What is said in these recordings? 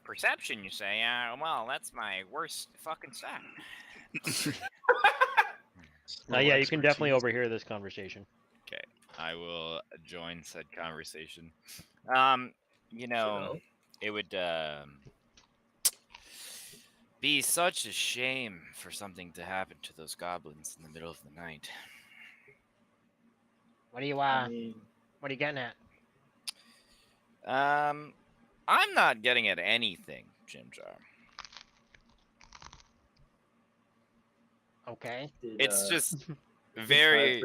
Perception, you say? Well, that's my worst fucking stat. Yeah, you can definitely expertise. overhear this conversation. Okay, I will join said conversation. You So, know, it would be such a shame for something to happen to those goblins in the middle of the night. What are you I mean, what are you getting at? I'm not getting at anything, Jim Jar. Okay. did It's just 5% very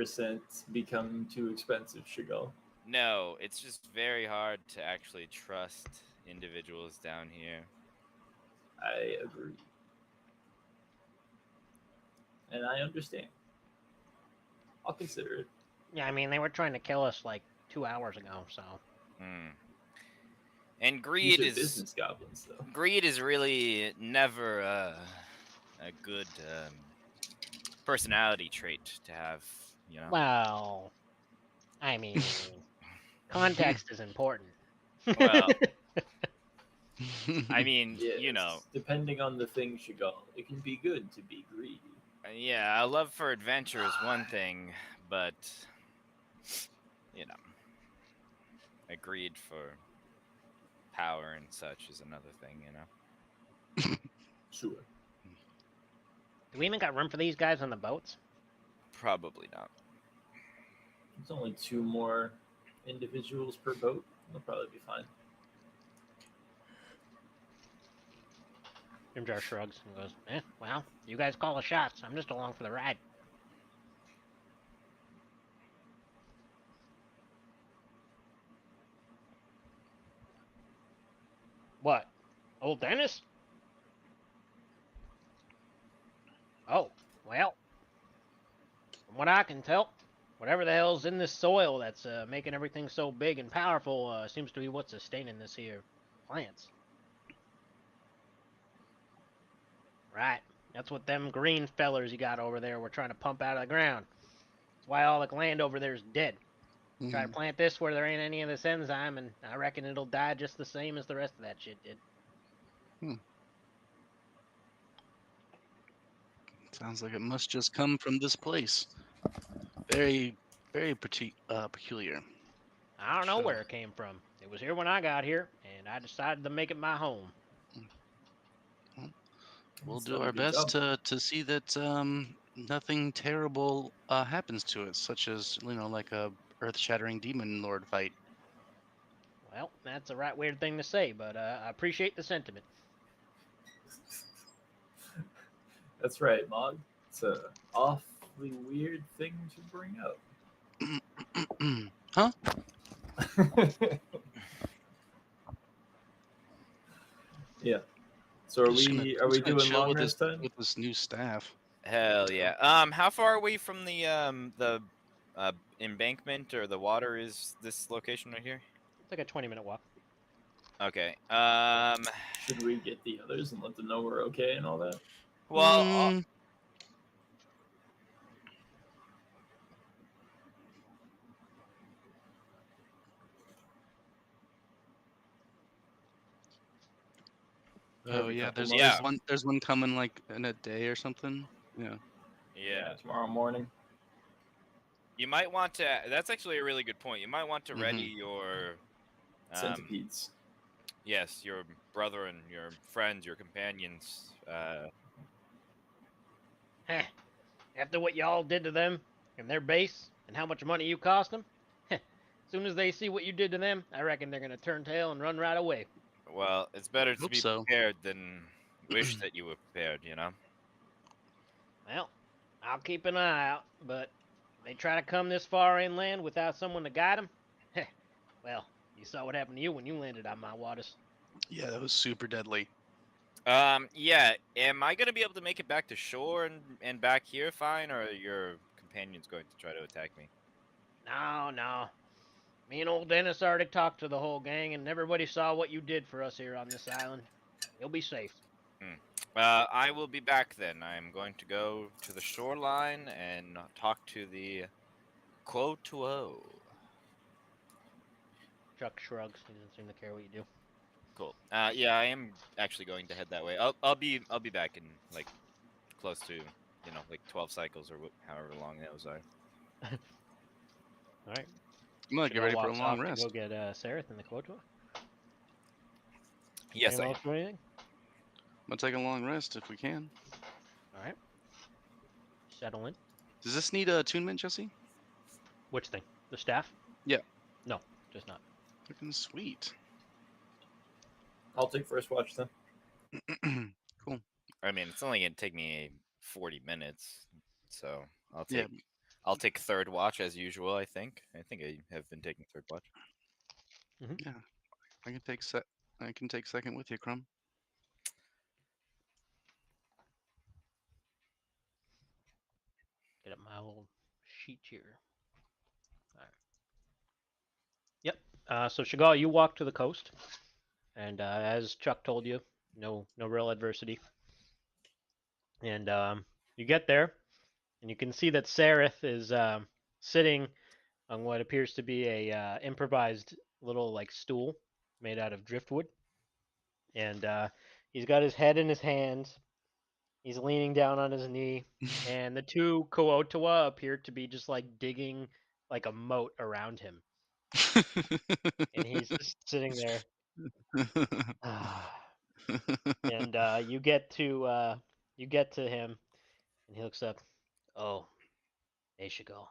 become too expensive, Chagall? no. It's just very hard to actually trust individuals down here. I agree. And I understand. I'll consider it. Yeah, I mean they were trying to kill us like 2 hours ago, so. Hmm. And These greed are is business goblins, though. really never a good personality trait to have. You know. Well, I mean, context is important. Well, I mean, Yes, you know, depending on the thing, Chagall, it can be good to be greedy. yeah, a love for adventure is one thing, but you know, a greed for power and such is another thing. You know. Sure. Do we even got room for these guys on the boats? Probably not. There's only 2 more individuals per boat. They'll probably be fine. Jim Jar shrugs and goes, well, you guys call the shots. I'm just along for the ride. What? Old Dennis? Oh, well. From what I can tell, whatever the hell's in this soil that's making everything so big and powerful seems to be what's sustaining this here plants. Right. That's what them green fellers you got over there were trying to pump out of the ground. That's why all the land over there is dead. Try to plant this where there ain't any of this enzyme, and I reckon it'll die just the same as the rest of that shit did. Sounds like it must just come from this place. Very, very peculiar. I don't know where it came from. It was here when I got here, and I decided to make it my home. We'll It's do done a our good best job. to see that nothing terrible happens to it, such as like a earth-shattering demon lord fight. Well, that's a right weird thing to say, but I appreciate the sentiment. That's right, Mog. It's a awfully weird thing to bring up. Huh? Yeah. So are Just we gonna doing chill long with rest time? this new staff. Hell yeah. How far away from the embankment or the water is this location right here? It's like a 20-minute walk. Okay. Should we get the others and let them know we're okay and all that? Well, Oh yeah, there's Yeah. there's one coming like in a day or something. Yeah. Yeah. Tomorrow morning. You might want to. That's actually a really good point. You might want to ready your Centipedes. yes, your brother and your friends, your companions. Heh. After what y'all did to them and their base and how much money you cost them, as soon as they see what you did to them, I reckon they're gonna turn tail and run right away. Well, it's better to Hope be so. prepared than wish that you were prepared. You know. Well, I'll keep an eye out, but if they try to come this far inland without someone to guide them, well, you saw what happened to you when you landed on my waters. Yeah, that was super deadly. Yeah. Am I gonna be able to make it back to shore and back here fine, or are your companions going to try to attack me? No. Me and old Dennis already talked to the whole gang, and everybody saw what you did for us here on this island. You'll be safe. I will be back then. I'm going to go to the shoreline and talk to the Quotuo. Chuck shrugs. He doesn't seem to care what you do. Cool. Yeah, I am actually going to head that way. I'll be back in like close to like 12 cycles or however long those are. All right. I'm gonna get ready for a Walks long off rest. to go get Sareth and the Quotua. Yes, Anyone I else do anything? I'm gonna take a long rest if we can. All right. Settle in. Does this need attunement, Jesse? Which thing? The staff? Yeah. No, just not. Looking sweet. I'll take first watch then. Cool. I mean, it's only gonna take me 40 minutes, so Yeah. I'll take third watch as usual. I think I have been taking third watch. Yeah. I can take second with you, Crumb. Get up my old sheet here. All right. Yep. So Chagall, you walk to the coast, and as Chuck told you, no real adversity. And you get there, and you can see that Sareth is sitting on what appears to be a improvised little like stool made out of driftwood, and he's got his head in his hands. He's leaning down on his knee, and the two Kuotoa appear to be just like digging like a moat around him, and he's just sitting there. And you get to him, and he looks up. Oh, hey, Chagall.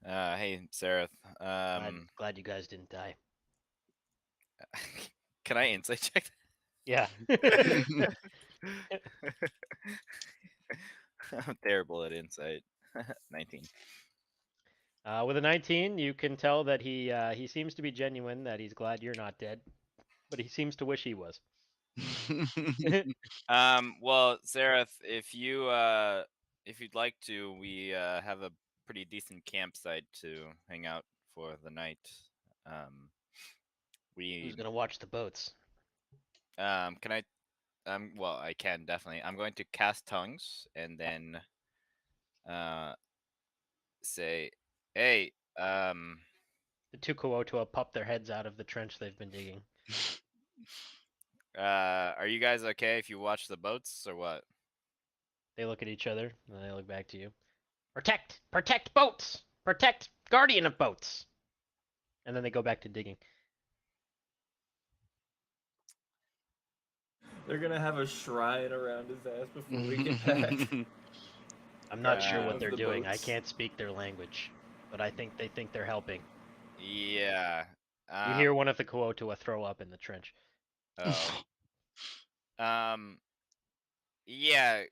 Hey, Sarah. Glad you guys didn't die. Can I insight check? Yeah. I'm terrible at insight. 19. With a 19, you can tell that he seems to be genuine, that he's glad you're not dead, but he seems to wish he was. Well, Sarah, if you'd like to, we have a pretty decent campsite to hang out for the night. Who's gonna watch the boats? Can I? Well, I can definitely. I'm going to cast tongues and then, say, hey, The two Kuotoa pop their heads out of the trench they've been digging. are you guys okay if you watch the boats or what? They look at each other, and then they look back to you. Protect! Protect boats! Protect guardian of boats! And then they go back to digging. They're gonna have a shrine around his ass before we get back. I'm not sure Of what they're the doing. I boats. can't speak their language, but I think they think they're helping. Yeah. You hear one of the Kuotoa throw up in the trench. Oh. Yeah.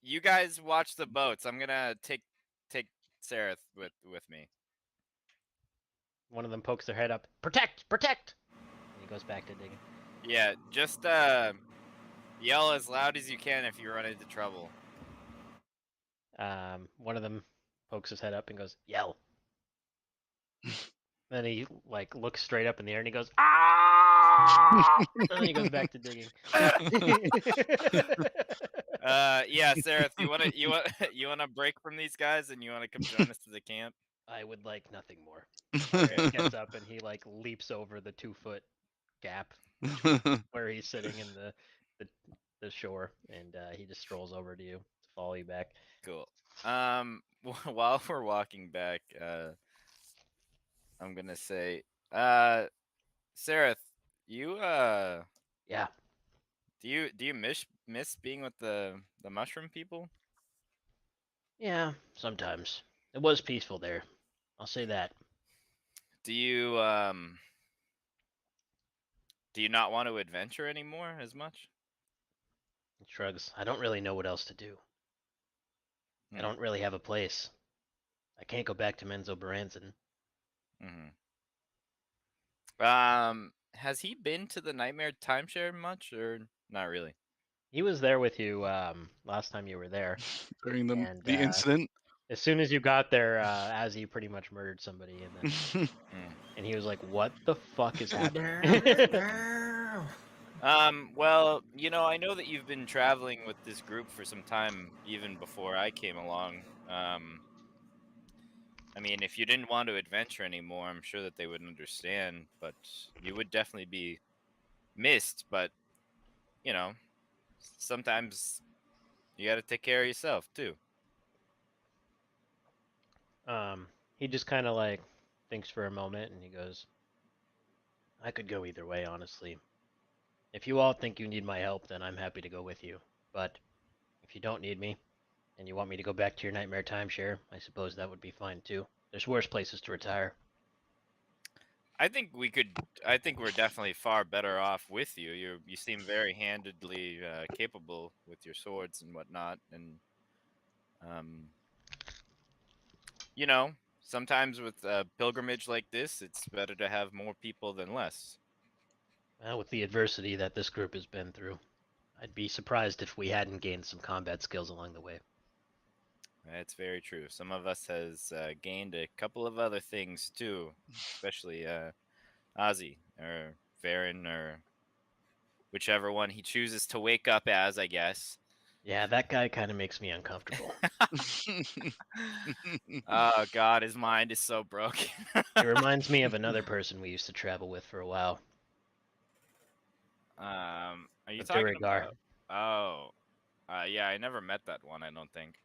You guys watch the boats. I'm gonna take Sarah with me. One of them pokes their head up. Protect! Protect! And he goes back to digging. Yeah, just yell as loud as you can if you run into trouble. One of them pokes his head up and goes, "Yell." Then he like looks straight up in the air and he goes, "Ah!" And then he goes back to digging. Yeah, Sarah, you wanna break from these guys and you wanna come join us to the camp? I would like nothing more. He gets up and he like leaps over the 2-foot gap where he's sitting in the shore, and he just strolls over to you to follow you back. Cool. While we're walking back, I'm gonna say, Sarah, you Yeah, do you miss being with the mushroom people? yeah. Sometimes it was peaceful there. I'll say that. Do you not want to adventure anymore as much? He shrugs. I don't really know what else to do. I Hmm. don't really have a place. I can't go back to Menzo Baranzan. Mm-hmm. Has he been to the Nightmare Timeshare much, or not really? He was there with you last time you were there. During the And, incident. As soon as you got there, Azzy pretty much murdered somebody, and then Hmm. and he was like, "What the fuck is happening?" Well, I know that you've been traveling with this group for some time, even before I came along. I I mean, if you didn't want to adventure anymore, I'm sure that they would understand, but you would definitely be missed. But, you know, sometimes you got to take care of yourself, too. He just kind of like thinks for a moment and he goes, I could go either way, honestly. If you all think you need my help, then I'm happy to go with you. But if you don't need me and you want me to go back to your nightmare timeshare, I suppose that would be fine too. There's worse places to retire. I think we're definitely far better off with you. You seem very handedly capable with your swords and whatnot, and um, you know, sometimes with a pilgrimage like this, it's better to have more people than less. Well, with the adversity that this group has been through, I'd be surprised if we hadn't gained some combat skills along the way. That's very true. Some of us has gained a couple of other things too, especially Ozzy or Varen or whichever one he chooses to wake up as, I guess. Yeah, that guy kind of makes me uncomfortable. Oh God, his mind is so broken. He reminds me of another person we used to travel with for a while. Are you Of talking Durigar. about? Oh, yeah, I never met that one. I don't think.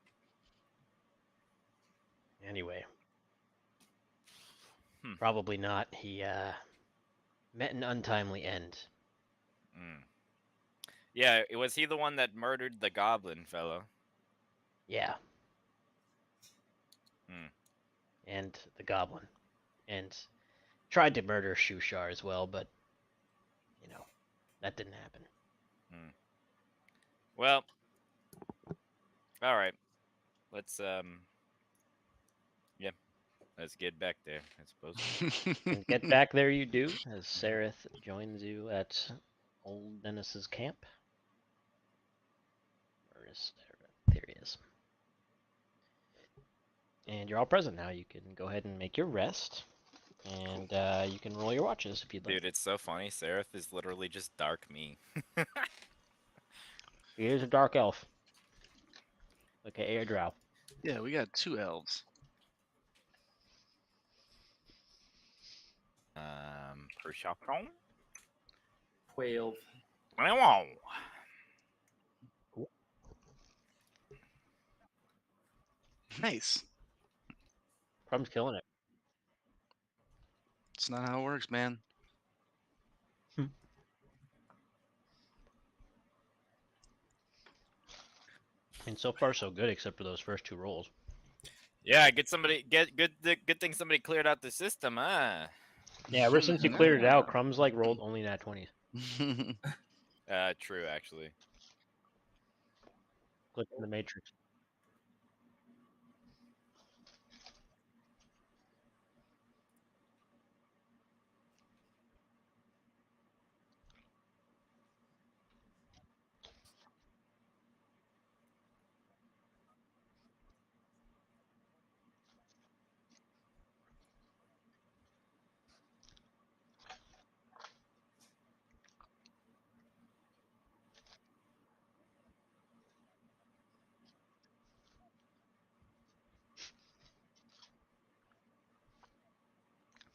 Anyway, Hmm. probably not. He met an untimely end. Mm. Yeah, was he the one that murdered the goblin fellow? Yeah. Hmm. And the goblin. And tried to murder Shushar as well, but you know, that didn't happen. Hmm. Well, all right. Let's yeah, let's get back there, I suppose. And get back there you do, as Sareth joins you at Old Dennis's camp. Where is Sareth? There he is. And you're all present now. You can go ahead and make your rest. And you can roll your watches if you'd like. Dude, it's so funny. Seraph is literally just dark me. He is a dark elf. Okay, a drow. Yeah, we got 2 elves. Perception. 12. Wow. Nice. Crum's killing it. It's not how it works, man. And so far so good, except for those first 2 rolls. Yeah, good thing somebody cleared out the system, huh? Yeah, ever since you cleared it out, Crumb's like rolled only nat 20s. True, actually. Click in the matrix.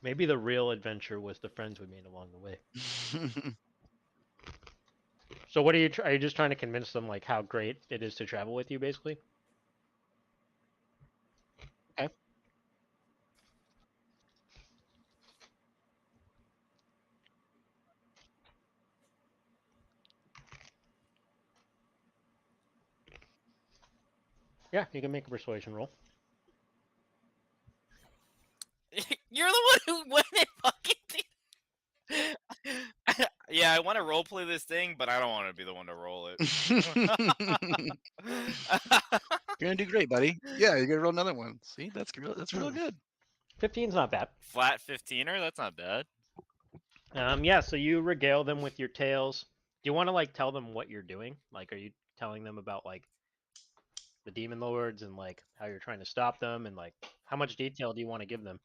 Maybe the real adventure was the friends we made along the way. So what are you? Are you just trying to convince them like how great it is to travel with you, basically? Okay. Yeah, you can make a persuasion roll. You're the one who went and fucking yeah, I want to roleplay this thing, but I don't want to be the one to roll it. You're gonna do great, buddy. Yeah, you're gonna roll another one. See, that's real good. 15's not bad. Flat 15er, that's not bad. Yeah. So you regale them with your tales. Do you want to like tell them what you're doing? Like, are you telling them about like the demon lords and like how you're trying to stop them and like how much detail do you want to give them?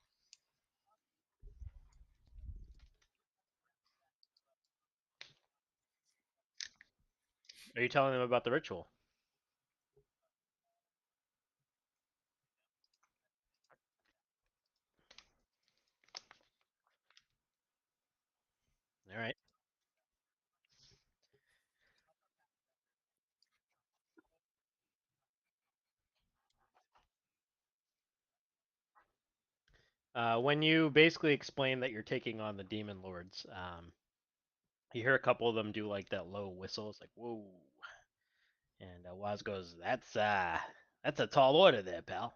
Are you telling them about the ritual? All right. When you basically explain that you're taking on the demon lords, you hear a couple of them do like that low whistle. It's like whoa, and Waz goes, that's a tall order there, pal."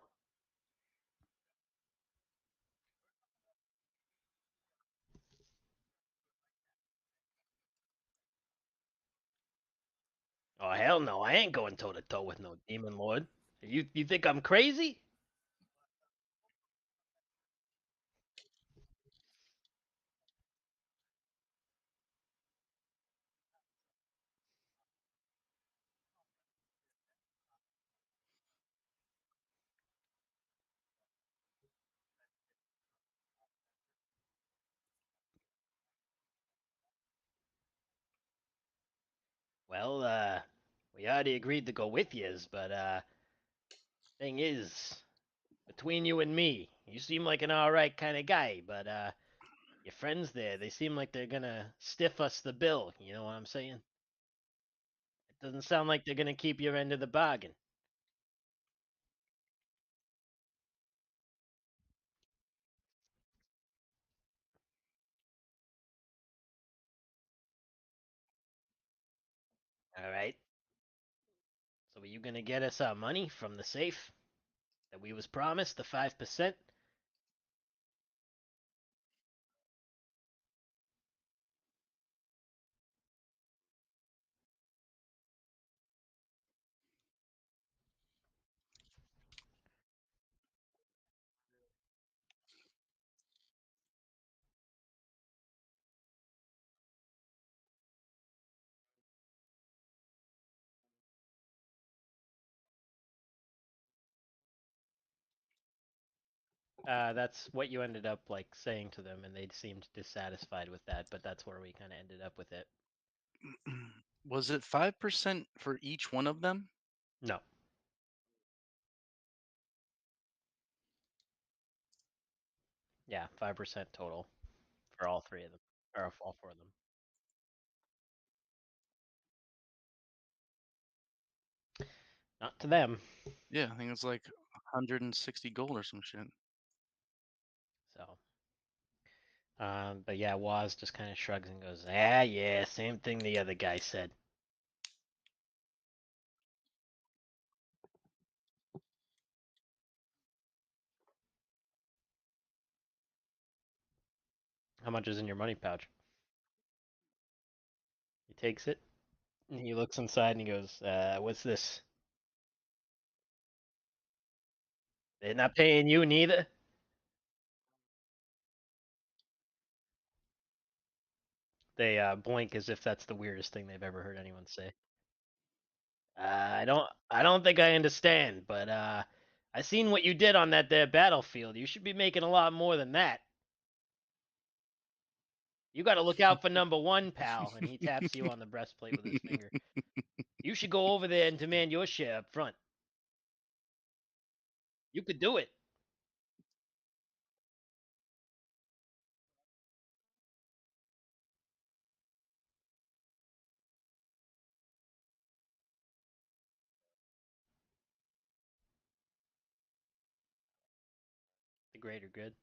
"Oh hell no, I ain't going toe to toe with no demon lord. You think I'm crazy?" "Well, we already agreed to go with yous, but thing is, between you and me, you seem like an all right kind of guy, but your friends there, they seem like they're gonna stiff us the bill. You know what I'm saying? It doesn't sound like they're gonna keep your end of the bargain." All right. So are you gonna get us our money from the safe that we was promised, the 5%? That's what you ended up like saying to them, and they seemed dissatisfied with that. But that's where we kind of ended up with it. Was it 5% for each one of them? No, yeah, 5% total for all three of them, or all four of them. Not to them. Yeah, I think it's like 160 gold or some shit. So, but yeah, Waz just kind of shrugs and goes, "Ah, yeah, same thing the other guy said." "How much is in your money pouch?" He takes it and he looks inside and he goes, "What's this? They're not paying you neither." They blink as if that's the weirdest thing they've ever heard anyone say. I don't think I understand, but I seen what you did on that there battlefield. You should be making a lot more than that. You got to look out for number one, pal." And he taps you on the breastplate with his finger. "You should go over there and demand your share up front. You could do it." The greater good.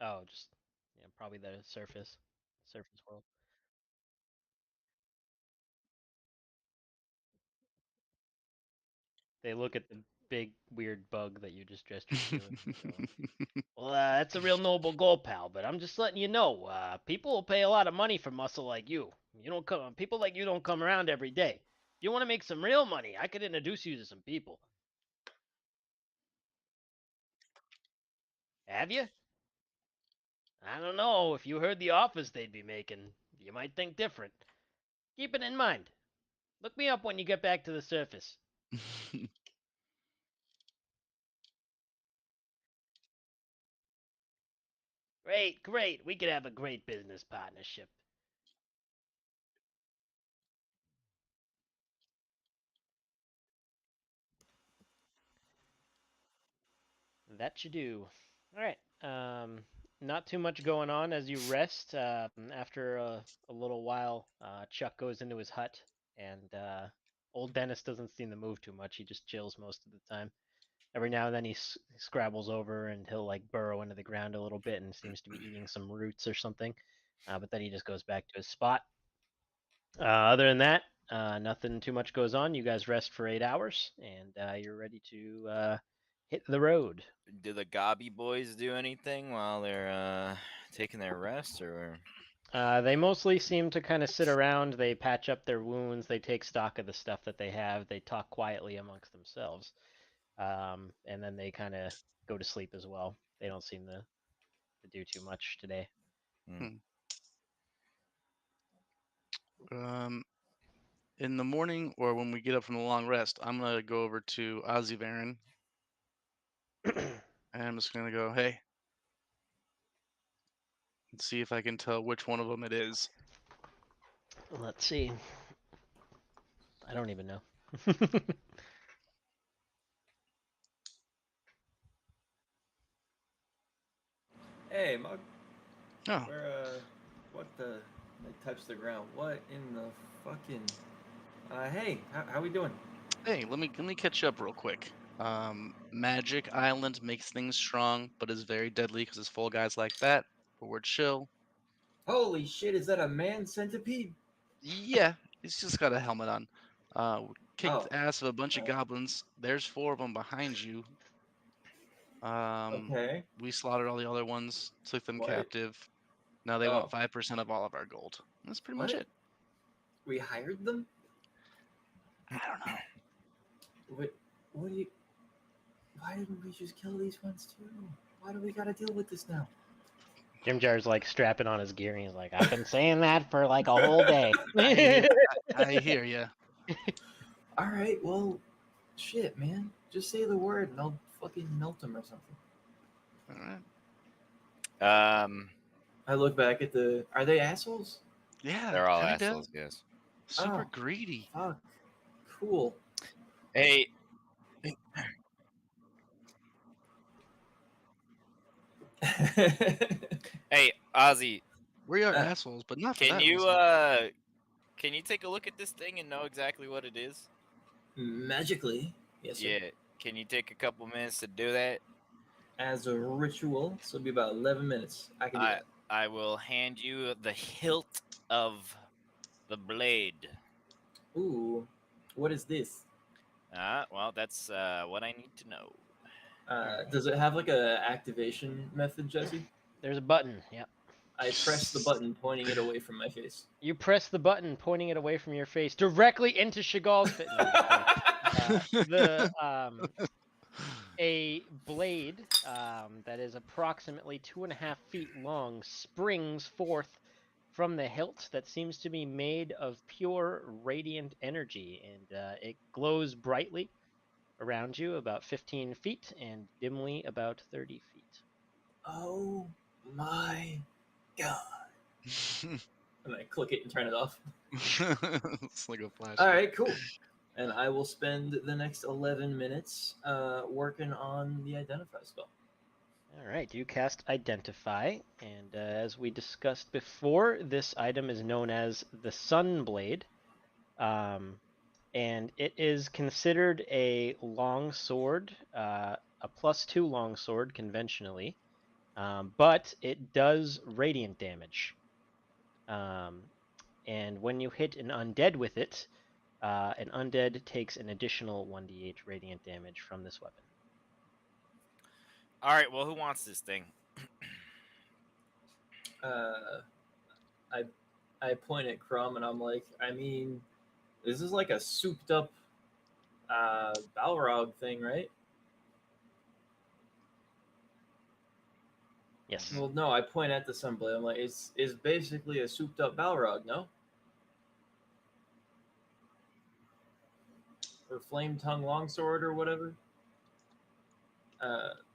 Oh, just yeah, probably the surface world. They look at the big weird bug that you just gestured to, and they go, "Well, that's a real noble goal, pal. But I'm just letting you know, people will pay a lot of money for muscle like you. You don't come, people like you don't come around every day. If you want to make some real money, I could introduce you to some people." "Have you?" "I don't know. If you heard the offers they'd be making, you might think different. Keep it in mind. Look me up when you get back to the surface." "Great, great. We could have a great business partnership." "That you do. All right. Not too much going on as you rest. After a little while, Chuck goes into his hut, and old Dennis doesn't seem to move too much. He just chills most of the time. Every now and then he scrabbles over, and he'll like burrow into the ground a little bit, and seems to be eating some roots or something. But then he just goes back to his spot. Other than that, nothing too much goes on. You guys rest for 8 hours, and you're ready to hit the road. Do the Gobby boys do anything while they're taking their rest, or? They mostly seem to kind of sit around. They patch up their wounds. They take stock of the stuff that they have. They talk quietly amongst themselves, and then they kind of go to sleep as well. They don't seem to do too much today. In the morning or when we get up from the long rest, I'm gonna go over to Ozzy Baron and I'm just gonna go, hey, and see if I can tell which one of them it is. Let's see. I don't even know. Hey, Mug. Oh, Where, what the? I touched the ground. What in the fucking? Hey, how we doing? hey, let me catch you up real quick. Magic Island makes things strong, but is very deadly because it's full of guys like that. But we're chill. Holy shit! Is that a man centipede? Yeah, he's just got a helmet on. We kicked Oh, the ass of a bunch of uh, goblins. There's 4 of them behind you. okay. We slaughtered all the other ones, took them What? captive. Now they want Oh, 5% of all of our gold. That's pretty much what? it. We hired them? I don't know. What do you? Why didn't we just kill these ones too? Why do we gotta deal with this now? Jim Jar's like strapping on his gear, and he's like, "I've been saying that for like a whole day." I hear you. All right, well, shit, man. Just say the word and I'll fucking melt them or something. All right. I look back at the. Are they assholes? Yeah, They're all kinda. assholes, guys. Super Oh. greedy. Fuck. Cool. Hey, hey, Ozzy, We are Uh, assholes, but not for can that you reason. can you take a look at this thing and know exactly what it is? Magically, yes, sir. Yeah. Can you take a couple minutes to do that? As a ritual, so it'll be about 11 minutes. I can do that. I will hand you the hilt of the blade. Ooh, what is this? Well, that's what I need to know. Does it have like a activation method, Jesse? There's a button. Yep. I press the button, pointing it away from my face. You press the button, pointing it away from your face directly into Chagall's face. No, I'm just kidding. A blade that is approximately 2.5 feet long springs forth from the hilt that seems to be made of pure radiant energy, and it glows brightly around you about 15 feet and dimly about 30 feet. Oh my god. And I click it and turn it off. It's like a flashlight. All right, cool. And I will spend the next 11 minutes working on the identify spell. All right, you cast Identify, and as we discussed before, this item is known as the Sun Blade, and it is considered a long sword, a +2 long sword conventionally, but it does radiant damage. And when you hit an undead with it, an undead takes an additional 1d8 radiant damage from this weapon. All right. Well, who wants this thing? I point at Crumb and I'm like, I mean, this is like a souped up Balrog thing, right? Yes. Well, no, I point at the Sunblade. I'm like, it's basically a souped up Balrog, no? Or Flame Tongue Longsword or whatever.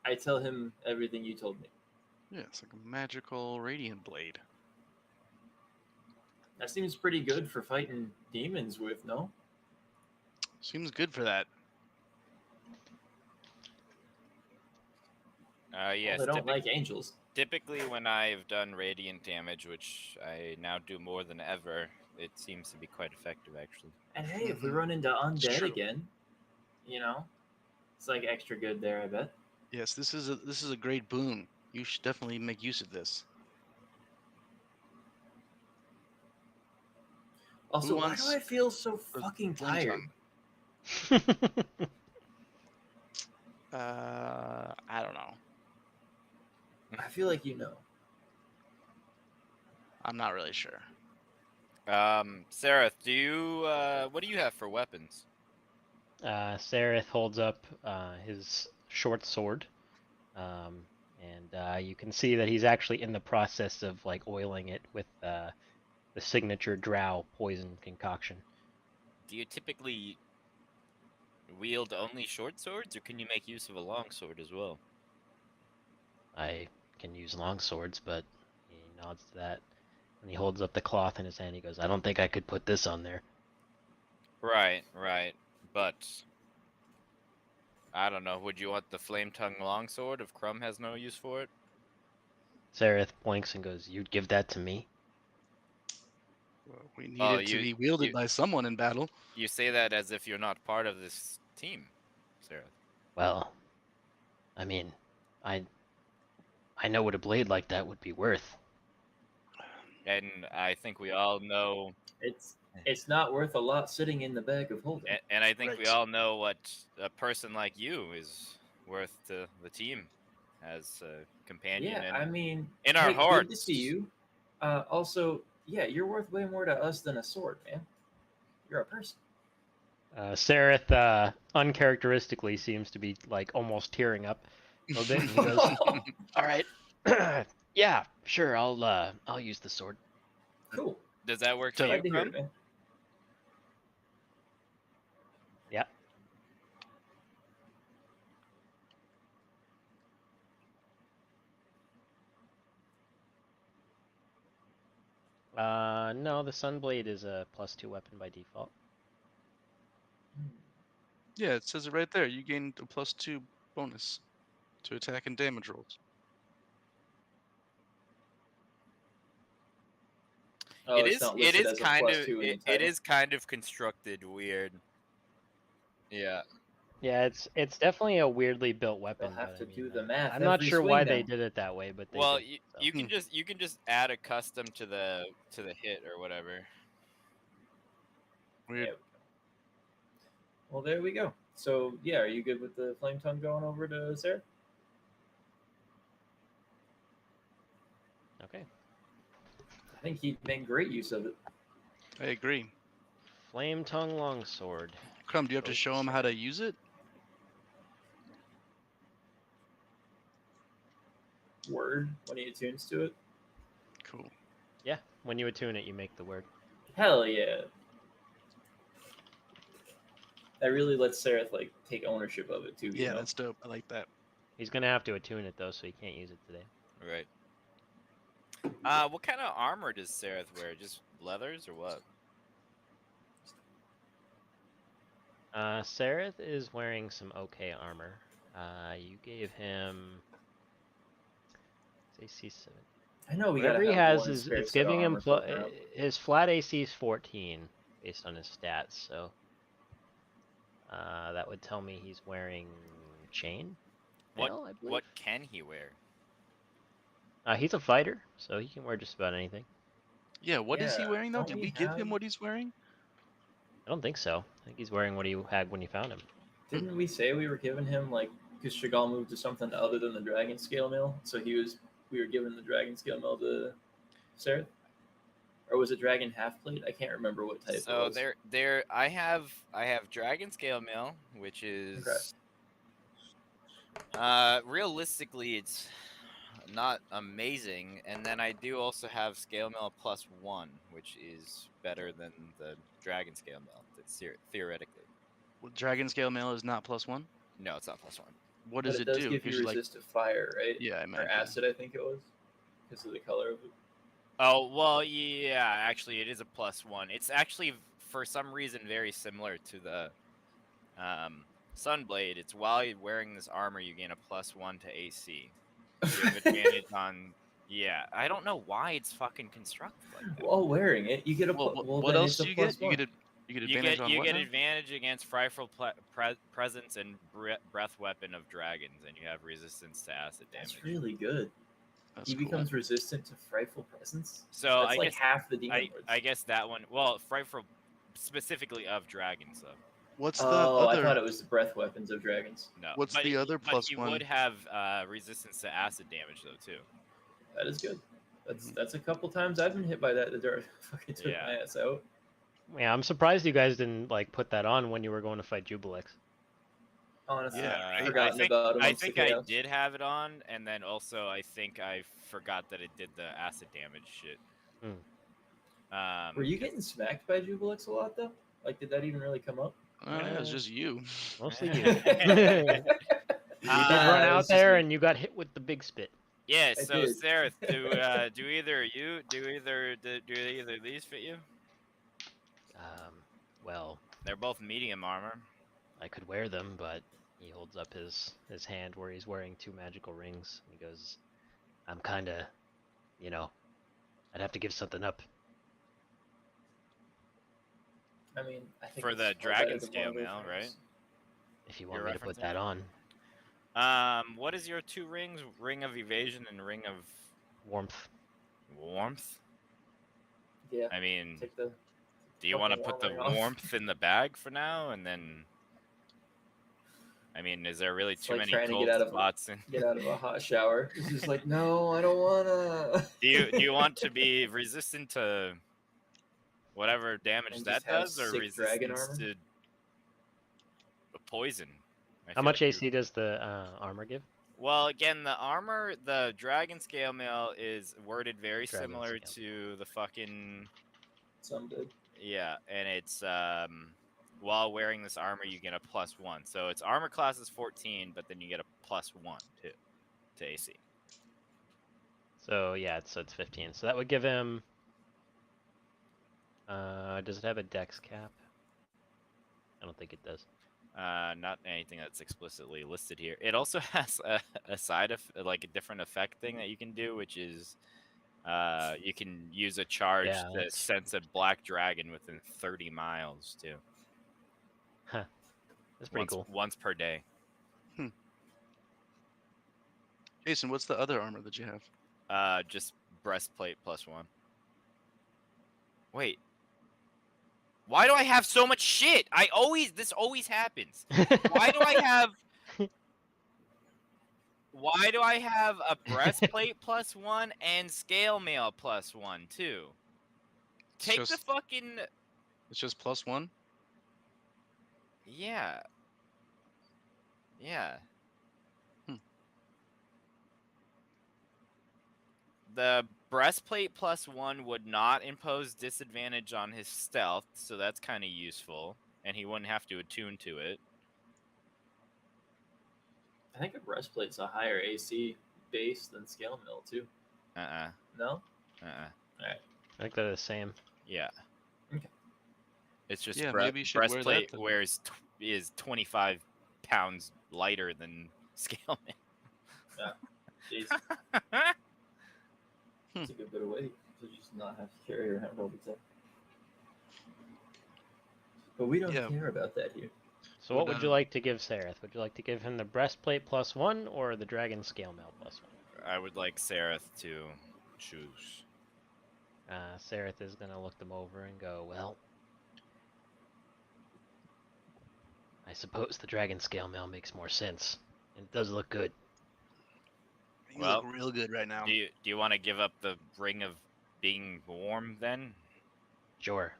I tell him everything you told me. Yeah, it's like a magical radiant blade. That seems pretty good for fighting demons with, no? Seems good for that. Well, Yes. they don't like angels. Typically, when I've done radiant damage, which I now do more than ever, it seems to be quite effective, actually. And hey, if we Mhm. run into It's undead true. again, you know, it's like extra good there, I bet. Yes, this is a great boon. You should definitely make use of this. Also, why do wants I feel so the fucking flame tired? I don't know. I feel like you know. I'm not really sure. Sarah, do you what do you have for weapons? Sareth holds up his short sword, and you can see that he's actually in the process of like oiling it with the signature drow poison concoction. Do you typically wield only short swords, or can you make use of a long sword as well? I can use long swords, but he nods to that. And he holds up the cloth in his hand. He goes, I don't think I could put this on there. Right. But I don't know. Would you want the flame tongue longsword if Crumb has no use for it? Sareth blinks and goes, you'd give that to me? Well, we need Oh, it to be wielded by someone in battle. you say that as if you're not part of this team, Sarah. Well, I mean, I know what a blade like that would be worth. And I think we all know, It's not worth a lot sitting in the bag of holding. and I think we Right. all know what a person like you is worth to the team as a companion. Yeah, And I mean, in our hey, good to hearts. see you. Also, yeah, you're worth way more to us than a sword, man. You're a person. Sareth uncharacteristically seems to be like almost tearing up a little bit, and he goes, "All right, yeah, sure, I'll use the sword." Cool. Does that work So- for you, Glad to hear Crumb? it, man. Yeah. No, the Sunblade is a +2 weapon by default. Yeah, it says it right there. You gain a +2 bonus to attack and damage rolls. Oh, It it's is. not It listed is as a kind of. +2 in the It title. is kind of constructed weird. Yeah. Yeah, it's definitely a weirdly built weapon. They'll have but to I mean, do the math I'm not every sure swing why now. they did it that way, but they Well, did. So. you can just add a custom to the hit or whatever. Weird. Yeah. Well, there we go. So, yeah, are you good with the flame tongue going over to Sarah? Okay. I think he'd make great use of it. I agree. Flame tongue longsword. Crumb, do you have to show him how to use it? Word when he attunes to it. Cool. Yeah, when you attune it, you make the word. Hell yeah. That really lets Sarah like take ownership of it too. Yeah, you know? that's dope. I like that. He's gonna have to attune it though, so he can't use it today. Right. What kind of armor does Sareth wear? Just leathers or what? Sareth is wearing some okay armor. You gave him AC 7. I know we Whatever gotta he have has one is spare it's set of giving him armor floating around. his flat AC is 14 based on his stats. So that would tell me he's wearing chain mail, I believe. What can he wear? He's a fighter, so he can wear just about anything. Yeah, what is he Yeah, wearing though? don't Did we we give have- him what he's wearing? I don't think so. I think he's wearing what he had when you found him. Didn't we say we were giving him like because Chagall moved to something other than the dragon scale mill, so we were giving the dragon scale mill to Sarah, or was it dragon half plate? I can't remember what type So it was. I have dragon scale mail, which is realistically it's not amazing, and then I do also have scale mail +1, which is better than the dragon scale mail. That's theoretically. Well, dragon scale mail is not +1. No, it's not +1. What But does it it does do? give you Gives like resist to fire, right? yeah, I Or imagine. acid, I think it was, because of the color of it. Oh well, yeah. Actually, it is a +1. It's actually for some reason very similar to the Sunblade. It's while you're wearing this armor, you gain a +1 to AC. You have advantage on. Yeah, I don't know why it's fucking constructed like that. While wearing it, you get a Well, well. what Then else it's a do you get? +1. You get advantage on you what get now? advantage against frightful presence and breath weapon of dragons, and you have resistance to acid damage. That's really good. That's He cool. becomes resistant to frightful presence. So that's I like guess half the demon lords. I guess that one. Well, frightful specifically of dragons, though. What's the Oh, I other? thought it was the breath weapons of dragons. No. What's but the other But he +1? would have resistance to acid damage though too. That is good. That's Mhm. that's a couple times I've been hit by that. The dart fucking took Yeah. my ass out. Yeah, I'm surprised you guys didn't like put that on when you were going to fight Jubilex. Honestly, Yeah, I've right? forgotten about him. I think I did have it on, and then also I think I forgot that it did the acid damage shit. Were you getting smacked by Jubilex a lot though? Like, did that even really come up? Yeah, it's just you. Mostly you. you You did run it out was just there me. and you got hit with the big spit. Yeah. I So did. Sarah, do either these fit you? Well, They're both medium armor. I could wear them, but he holds up his hand where he's wearing 2 magical rings. And he goes, I'm kinda, I'd have to give something up. I mean, I think For it's the far better dragon than scale one of those mail, rings. If you want You're me to put referencing? that on. What is your 2 rings? Ring of evasion and ring of Warmth. warmth. Yeah. I mean, Take the. do you want to fucking put the warm ring off. warmth in the bag for now, and then? I mean, is there really It's too like many trying to cold get out of spots in? get out of a hot shower. It's just like, no, I don't wanna. Do you want to be resistant to whatever damage And that just have does, or sick dragon resistance armor? to poison? I How feel much like AC does the armor give? Well, again, the armor, the dragon scale mail is worded very Dragon similar scale. to the fucking Some did. yeah, and it's while wearing this armor you get a +1. So its armor class is 14, but then you get a +1 to AC. So yeah, it's 15. So that would give him. Does it have a dex cap? I don't think it does. Not anything that's explicitly listed here. It also has a like a different effect thing that you can do, which is you can use a charge Yeah, to that's- sense a black dragon within 30 miles too. Huh. That's pretty cool. Once per day. Jason, what's the other armor that you have? Just breastplate +1. Wait. Why do I have so much shit? This always happens. Why do I have a breastplate +1 and scale mail +1 too? Take the just- fucking It's just +1. yeah. Yeah. The breastplate +1 would not impose disadvantage on his stealth, so that's kind of useful, and he wouldn't have to attune to it. I think a breastplate's a higher AC base than scale mill too. No. I think they're the same. Yeah. Okay. It's just Yeah, maybe you should wear that breastplate then. is 25 pounds lighter than scale mail. Jeez, it's a good bit of weight to just not have to carry around all the time. But we don't Yeah. care about that here. So what Would, would you like to give Sereth? Would you like to give him the breastplate +1 or the dragon scale mail +1? I would like Sereth to choose. Sereth is gonna look them over and go, well, I suppose the dragon scale mail makes more sense. And it does look good. You Well, look real good right now. Do you want to give up the ring of being warm then? Sure.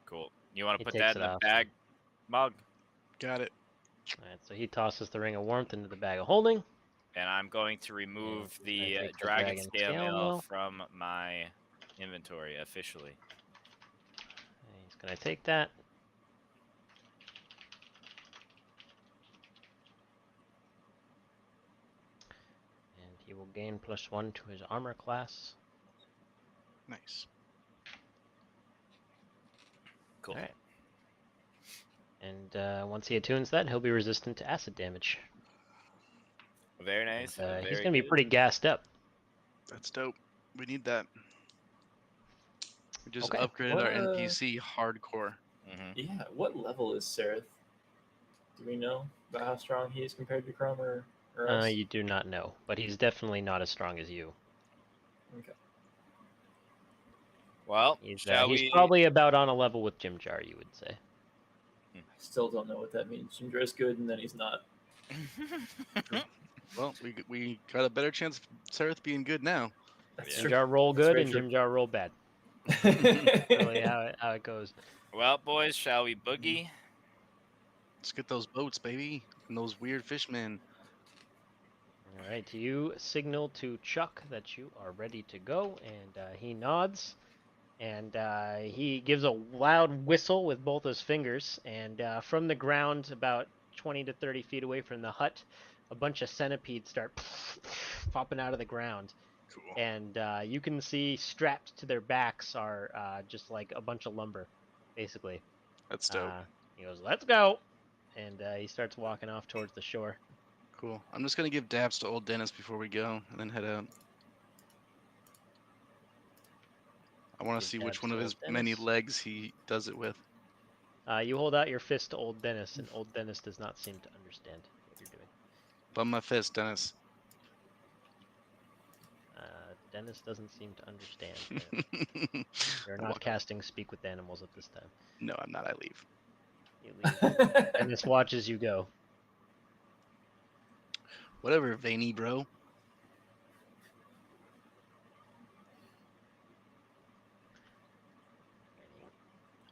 Cool. You want He to put takes that in it the off. bag, Mug? Got it. Alright, so he tosses the ring of warmth into the bag of holding. And I'm going to remove I the take the dragon dragon scale scale mail mail. from my inventory officially. And he's gonna take that. And he will gain +1 to his armor class. Nice. Cool. Alright. And once he attunes that, he'll be resistant to acid damage. Very nice. And, he's very gonna be good. pretty gassed up. That's dope. We need that. We just Okay. upgraded What, our NPC hardcore. Hmm. Yeah, what level is Sereth? Do we know about how strong he is compared to Crumb or us? You do not know, but he's definitely not as strong as you. Okay. Well, He's shall he's we? probably about on a level with Jim Jar, you would say. I still don't know what that means. Jindra's good, and then he's not. Well, we got a better chance of Sereth being good now. That's Yeah. Jim true. Jar roll That's good very and true. Jim Jar roll bad. Really how it goes. Well, boys, shall we boogie? Let's get those boats, baby, and those weird fishmen. All right, you signal to Chuck that you are ready to go, and he nods, and he gives a loud whistle with both his fingers, and from the ground, about 20 to 30 feet away from the hut, a bunch of centipedes start popping out of the ground, Cool. and you can see strapped to their backs are just like a bunch of lumber, basically. That's dope. He goes, "Let's go," and he starts walking off towards the shore. Cool. I'm just gonna give dabs to old Dennis before we go, and then head out. I want to Give see dabs which one to of old his many Dennis. legs he does it with. You hold out your fist to old Dennis, and old Dennis does not seem to understand what you're doing. Bum my fist, Dennis. Dennis doesn't seem to understand. You're not casting Speak with Animals at this time. No, I'm not. I leave. You leave. Dennis watches you go. Whatever, veiny bro.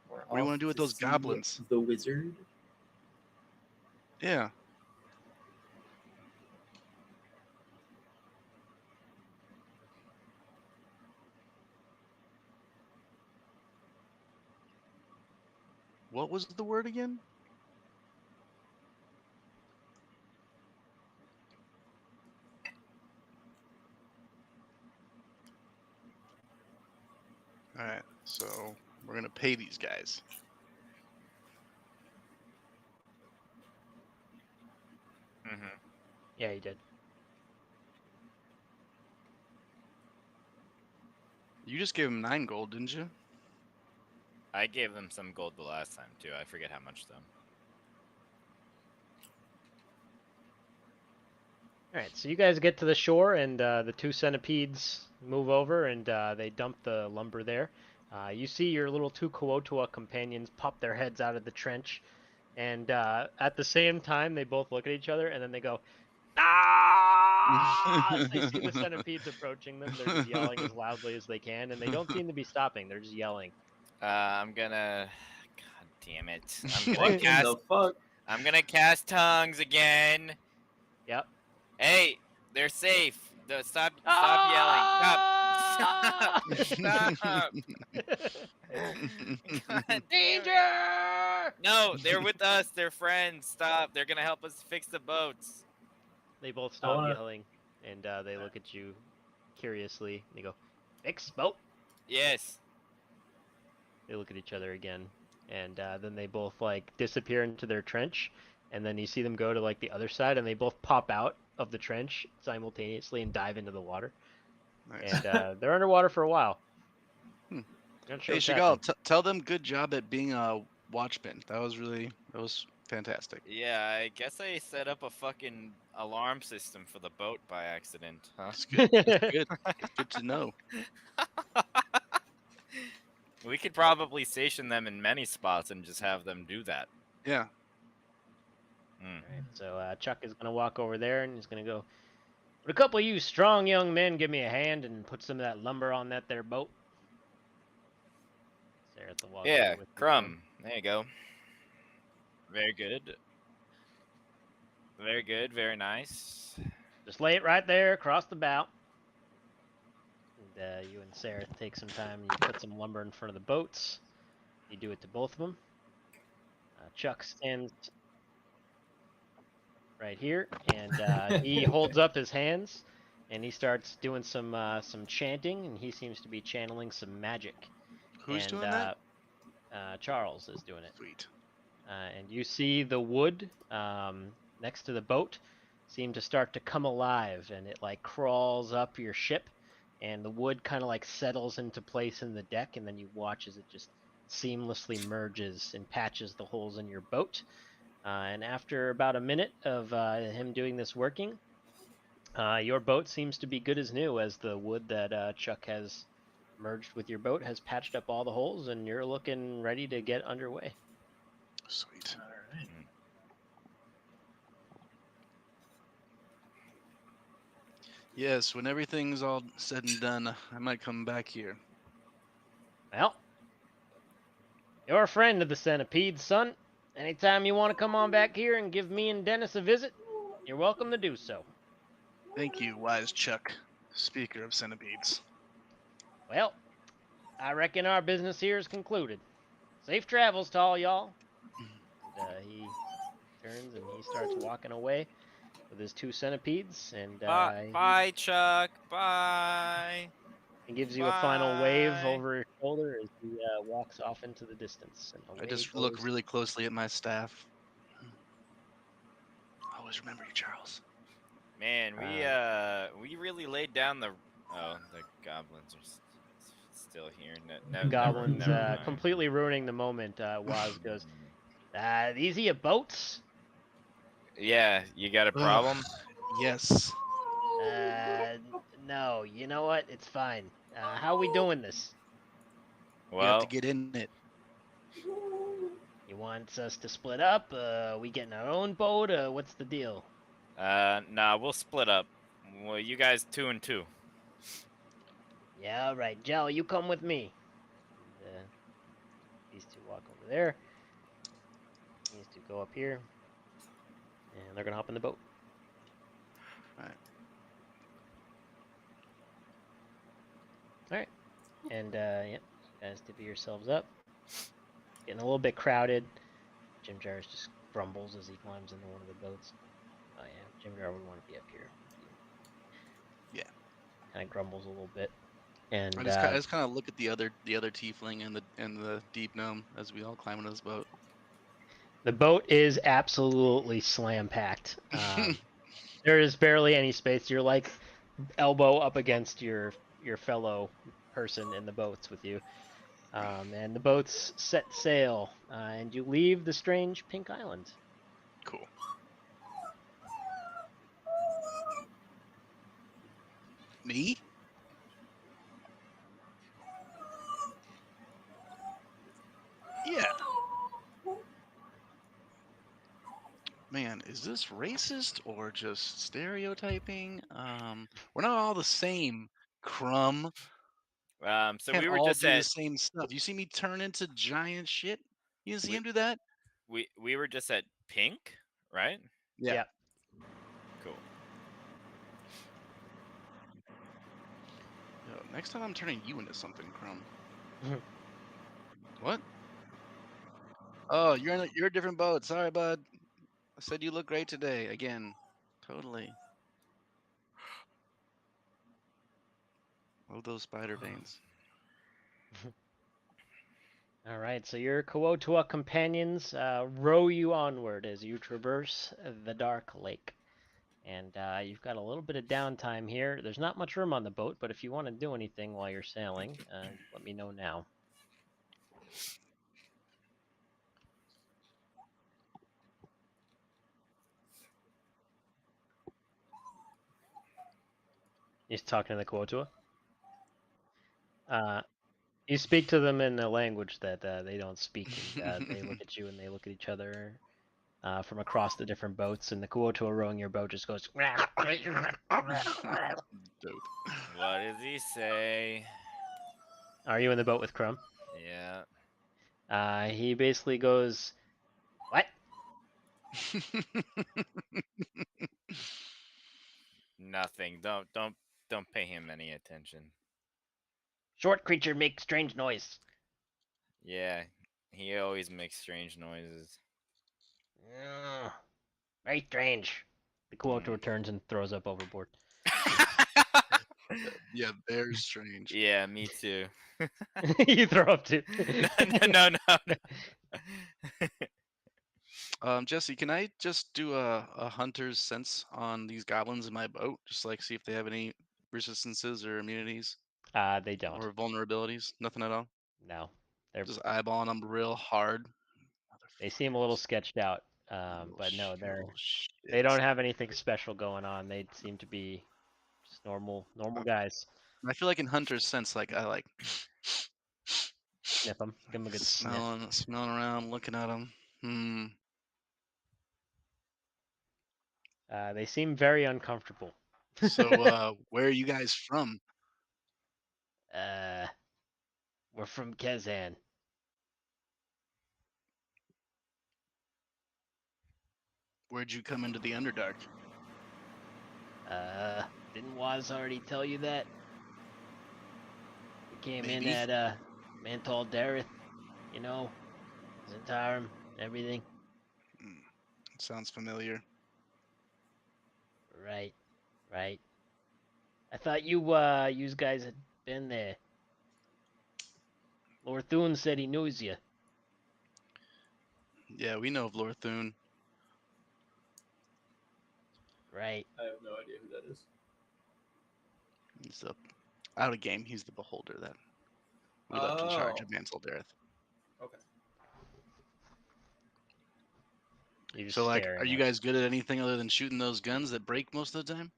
We're What do you want off to do with those see goblins? The wizard. Yeah. What was the word again? All right, so we're gonna pay these guys. Hmm. Yeah, he did. You just gave him 9 gold, didn't you? I gave them some gold the last time too. I forget how much though. All right, so you guys get to the shore, and the two centipedes move over, and they dump the lumber there. You see your little two Kuotua companions pop their heads out of the trench, and at the same time, they both look at each other, and then they go, "Ah!" As they see the centipedes approaching them. They're just yelling as loudly as they can, and they don't seem to be stopping. They're just yelling. I'm gonna. God damn it! I'm gonna What in cast. the fuck? I'm gonna cast tongues again. Yep. Hey, they're safe. Stop Ah! yelling. Stop. Stop. God damn it. Danger! No, they're with us. They're friends. Stop. They're gonna help us fix the boats. They both stop wanna- yelling, and they look at you curiously. They go, "Fix boat." Yes. They look at each other again, and then they both like disappear into their trench, and then you see them go to like the other side, and they both pop out of the trench simultaneously and dive into the water. Nice. And they're underwater for a while. Hmm. Not sure Hey, what's Shigal, happening. tell them good job at being a watchman. That was fantastic. Yeah, I guess I set up a fucking alarm system for the boat by accident, huh? That's good. That's good. It's good to know. We could probably station them in many spots and just have them do that. Yeah. Mm. Alright, so Chuck is gonna walk over there and he's gonna go, "Would a couple of you strong young men give me a hand and put some of that lumber on that there boat?" Sarah at the walk Yeah, over with you. Crumb. There you go. Very good. Very good. Very nice. Just lay it right there across the bow. And you and Sarah take some time and you put some lumber in front of the boats. You do it to both of them. Chuck stands right here, and he holds up his hands, and he starts doing some chanting, and he seems to be channeling some magic. Who's and, doing that? Charles is doing it. Sweet. and you see the wood next to the boat seem to start to come alive, and it like crawls up your ship, and the wood kind of like settles into place in the deck, and then you watch as it just seamlessly merges and patches the holes in your boat. And after about a minute of him doing this working, your boat seems to be good as new, as the wood that Chuck has merged with your boat has patched up all the holes, and you're looking ready to get underway. Sweet. All right. Yes, when everything's all said and done, I might come back here. Well, you're a friend of the Centipedes, son. Anytime you want to come on back here and give me and Dennis a visit, you're welcome to do so. Thank you, wise Chuck, speaker of centipedes. Well, I reckon our business here is concluded. Safe travels to all y'all. And he turns and he starts walking away with his 2 centipedes, and Bye, Chuck. Bye. he gives you a final wave Bye. over his shoulder as he walks off into the distance. And I away just look goes- really closely at my staff. Always remember you, Charles. Man, we really laid down the. Oh, the goblins are still here. Goblins never mind. completely ruining the moment. Waz goes, these are your boats? Yeah, you got a problem? Yes. No, you know what? It's fine. How we doing this? You have Well, to get in it. You want us to split up? We getting our own boat? What's the deal? nah, we'll split up. Well, you guys 2 and 2. Yeah, all right. Jell, you come with me. And, these 2 walk over there. These 2 go up here. And they're going to hop in the boat. Alright. Alright. And, yep. Guys, divvy yourselves up. Getting a little bit crowded. Jim Jarvis just grumbles as he climbs into one of the boats. Oh, yeah. Jim Jarvis would want to be up here. Yeah. Kind of grumbles a little bit. And, I just kind of look at the other tiefling and the deep gnome as we all climb into this boat. the boat is absolutely slam packed. There is barely any space. You're like elbow up against your fellow person in the boats with you. And the boats set sail, and you leave the strange pink island. Cool. Me? Yeah. Man, is this racist or just stereotyping? We're not all the same, Crumb. So Can't we were all just do the at same stuff. You see me turn into giant shit? You didn't see We- him do that? we were just at Pink, right? Yeah. Cool. Yo, next time I'm turning you into something, Crumb. What? Oh, you're a different boat. Sorry, bud. I said you look great today. Again. Totally. Love those spider veins. All right, so your Kuotua companions row you onward as you traverse the dark lake. And you've got a little bit of downtime here. There's not much room on the boat, but if you want to do anything while you're sailing, let me know now. He's talking to the Kuotua. You speak to them in a language that they don't speak. And, they look at you and they look at each other from across the different boats. And the Kuotua rowing your boat just goes. Dope. What does he say? Are you in the boat with Crumb? Yeah. He basically goes, "What? Nothing. Don't pay him any attention. Short creature makes strange noise." Yeah, he always makes strange noises. Very strange. The Kuotua turns and throws up overboard. Yeah, they're strange. Yeah, me too. You throw up too. No. Jesse, can I just do a hunter's sense on these goblins in my boat? Just like see if they have any resistances or immunities They don't. or vulnerabilities? Nothing at all? No, they're Just eyeballing them real hard. they seem a little Motherfuckers. sketched out. You But no, little they don't shits. have anything special going on. They seem to be just normal Okay. guys. I feel like in hunter's sense, like I like Sniff them, give them a good sniff. smelling around, looking at them. They seem very uncomfortable. So, where are you guys from? We're from Kazan. Where'd you come into the Underdark? Didn't Waz already tell you that? We came in Maybe. at Mantal Dareth, you know, Zentarum, everything. Sounds familiar. Right. I thought you guys had been there. Lord Thune said he knows you. Yeah, we know of Lorthune. Right. I have no idea who that is. He's the out of game. He's the beholder that we left in charge of Mantle Dareth. Okay. You're just So, like, staring are you at guys good at anything other than shooting those guns that break most of the time?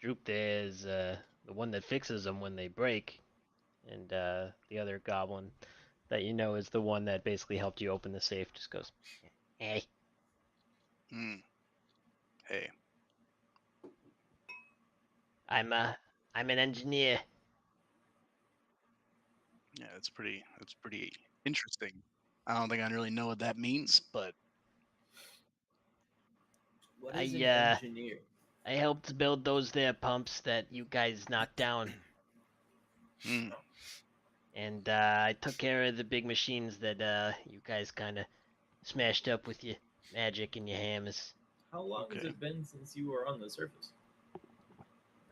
Droop there is the one that fixes them when they break, and the other goblin that you know is the one that basically helped you open the safe just goes, hey. Hey. I'm an engineer. Yeah, it's pretty interesting. I don't think I really know what that means, but What I is an engineer? I helped build those there pumps that you guys knocked down. And I took care of the big machines that you guys kind of smashed up with your magic and your hammers. How long has okay. it been since you were on the surface?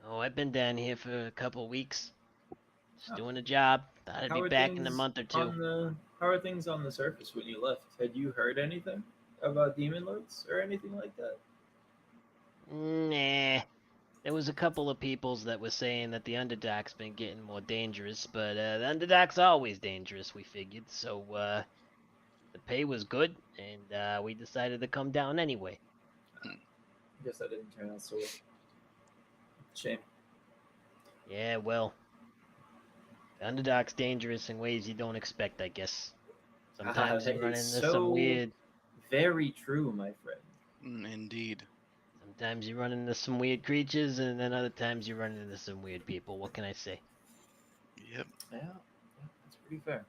Oh, I've been down here for a couple weeks. Just Oh. doing a job. Thought I'd How be are back in a things month or two. How are things on the surface when you left? Had you heard anything about demon lords or anything like that? Nah. There was a couple of peoples that were saying that the underdark's been getting more dangerous, but the underdark's always dangerous, we figured. So the pay was good, and we decided to come down anyway. I guess that didn't turn out so well. Shame. Yeah, well, the underdark's dangerous in ways you don't expect, I guess. Sometimes you That run is into so some weird. very true, my friend. Indeed. Sometimes you run into some weird creatures, and then other times you run into some weird people. What can I say? Yep. Yeah, that's pretty fair.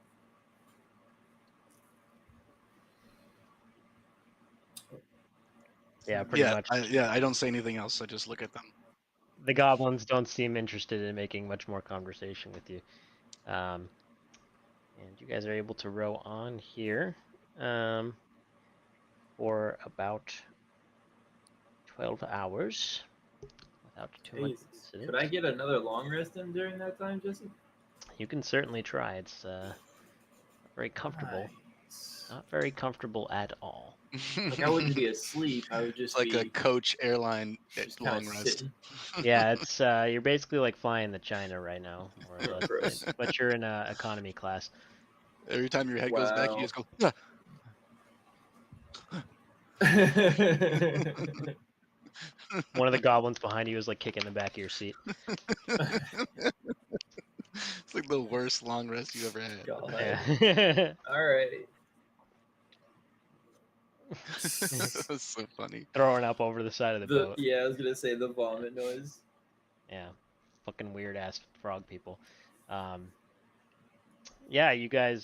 Yeah, pretty Yeah, much. I don't say anything else. I just look at them. The goblins don't seem interested in making much more conversation with you. And you guys are able to row on here for about 12 hours without too much Jesus. incident. Could I get another long rest in during that time, Jesse? You can certainly try. It's not very comfortable. Nice. Not very comfortable at all. Like I wouldn't be asleep. I would just It's like be a coach airline just kind long of rest. sitting. Yeah, it's you're basically like flying to China right now, more or Oh, less. gross. But you're in economy class. Every time your head goes back, you Wow. just go. "Ah." One of the goblins behind you is like kicking the back of your seat. It's like the worst long rest you ever had. God. Yeah. All right. That's so funny. Throwing up over the side of the boat. I was gonna say the vomit noise. Yeah, fucking weird ass frog people. Yeah, you guys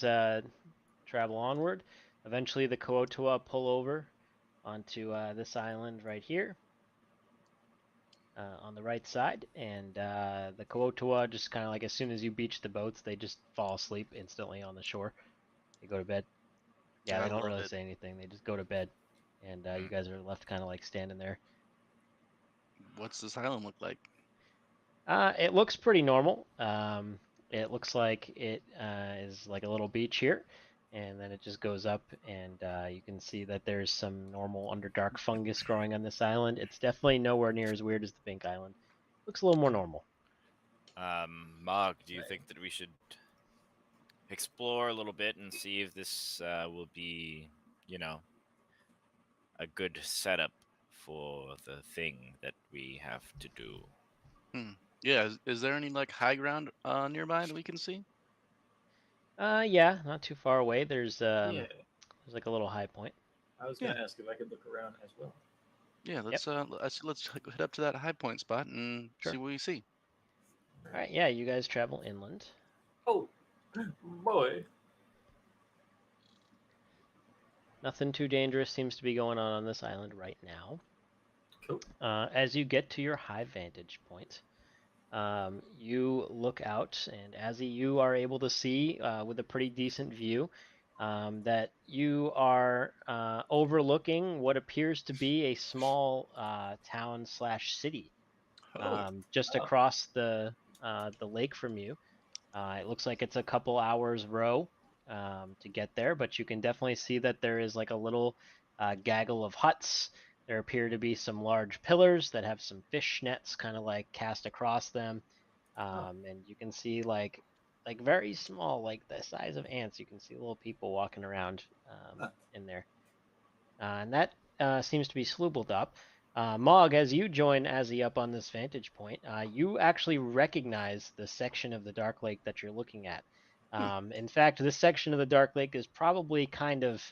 travel onward. Eventually, the Kootoa pull over onto this island right here on the right side, and the Kootoa just kind of like as soon as you beach the boats, they just fall asleep instantly on the shore. They go to bed. Yeah, I they don't love really it. say anything. They just go to bed, and you guys are left kind of like standing there. What's this island look like? It looks pretty normal. It looks like it is like a little beach here. and then it just goes up, and you can see that there's some normal underdark fungus growing on this island. It's definitely nowhere near as weird as the Pink Island. Looks a little more normal. Mog, do you think that we should explore a little bit and see if this will be, a good setup for the thing that we have to do? Yeah, is there any like high ground nearby that we can see? Yeah, not too far away. There's Yeah, there's like a little high point. I was gonna ask if I could look around as well. Yeah, let's head up to that high point spot and Sure. see what we see. All right, yeah, you guys travel inland. Oh, boy. Nothing too dangerous seems to be going on this island right now. Cool. As you get to your high vantage point, you look out, and Azzy, you are able to see with a pretty decent view that you are overlooking what appears to be a small town/city just Oh. across the lake from you. It looks like it's a couple hours row to get there, but you can definitely see that there is like a little gaggle of huts. There appear to be some large pillars that have some fish nets kind of like cast across them, and you can see like very small, like the size of ants. You can see little people walking around in there, and that seems to be Sloobled up. Mog, as you join Azzy up on this vantage point, you actually recognize the section of the Dark Lake that you're looking at. In fact, this section of the Dark Lake is probably kind of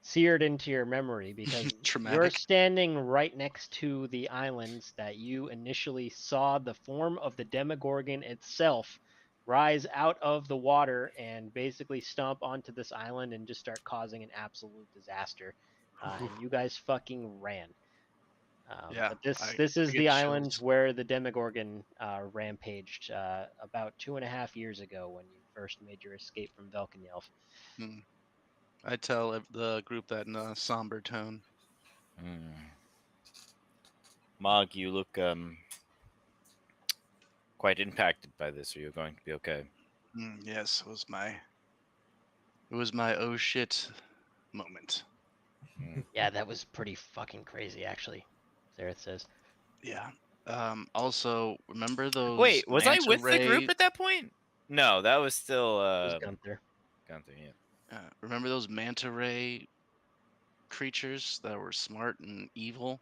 seared into your memory because you're Traumatic. standing right next to the islands that you initially saw the form of the Demogorgon itself rise out of the water and basically stomp onto this island and just start causing an absolute disaster. And you guys fucking ran. Yeah, But this I is get the island chills. where the Demogorgon rampaged about 2.5 years ago when you first made your escape from Velkenjelf. Hmm. I tell the group that in a somber tone. Mog, you look quite impacted by this. Are you going to be okay? Yes, it was my oh shit moment. Yeah, that was pretty fucking crazy, actually. Zareth says. Yeah. Also, remember those Wait, was I manta with the group ray? at that point? No, that was still It was Gunther. Gunther. Yeah. Remember those manta ray creatures that were smart and evil?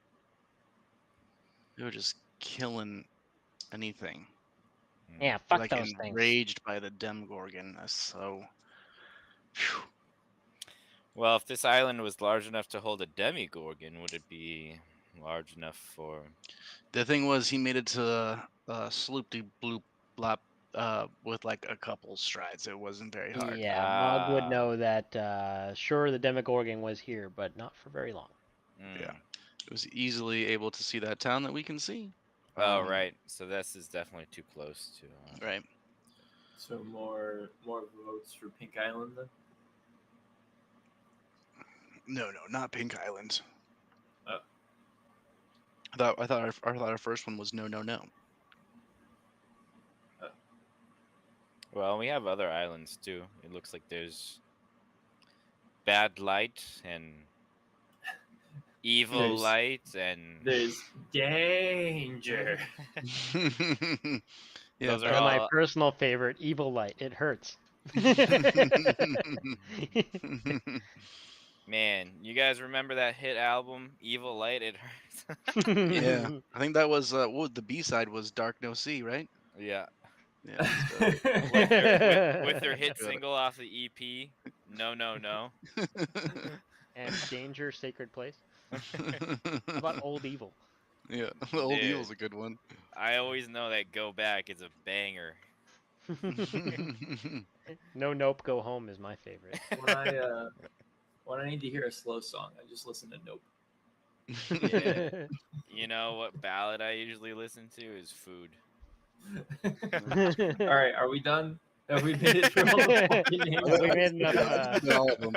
They were just killing anything. Yeah, They're, fuck like those things. enraged by the Demogorgon. So, phew. Well, if this island was large enough to hold a demigorgon, would it be large enough for? The thing was, he made it to Sloop de Bloop Blop with like a couple strides. It wasn't very hard. Yeah, Mog would know that. Sure, the Demogorgon was here, but not for very long. Yeah, it was easily able to see that town that we can see. Oh, right. So this is definitely too close to. Right. So more votes for Pink Island then? No, not Pink Island. Oh. I thought our first one was no. Oh. Well, we have other islands too. It looks like there's bad light and evil There's- light and There's danger. Yeah, those are And my all. personal favorite, Evil Light. It hurts. Man, you guys remember that hit album, Evil Light? It hurts. yeah. I think that was the B side was Dark No Sea, right? Yeah. Yeah, that's good. With their hit Good. single off the EP, No. And Danger, Sacred Place. How about Old Evil? Yeah, Old Dude. Evil's a good one. I always know that Go Back is a banger. No Nope, Go Home is my favorite. When I need to hear a slow song, I just listen to Nope. Yeah. You know what ballad I usually listen to is Food. All right, are we done? Have we made it through all the fucking names? We made enough. Yeah, did all of them.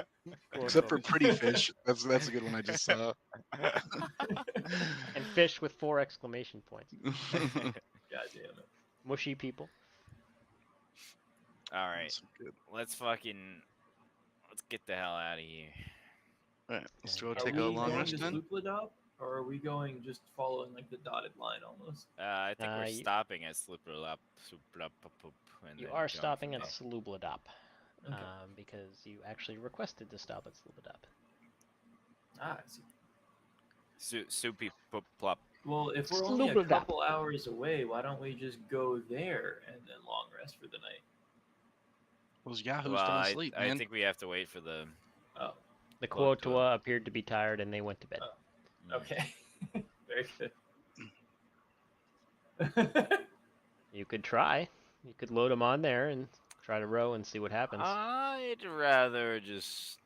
Cool, Except cool. for Pretty Fish. That's a good one I just saw. And fish with 4 exclamation points. God damn it. Mushy people. All right, That's good. let's let's get the hell out of here. All right, let's go Are take Are a we long going rest to then. Sloopladop, or are we going just following like the dotted line almost? I think we're You- stopping at Slooplop, and You then are going stopping from at there. Slubladop. Okay. Because you actually requested to stop at Slubladop. Ah, I see. Soupy pop plop. Well, if we're only a Sloopladop. couple hours away, why don't we just go there and then long rest for the night? Those yahoos Well, don't I sleep, I man. think we have to wait for the. Oh, The Quotua. Quotua appeared to be tired and they went to bed. okay. Very good. You could try. You could load them on there and try to row and see what happens. I'd rather just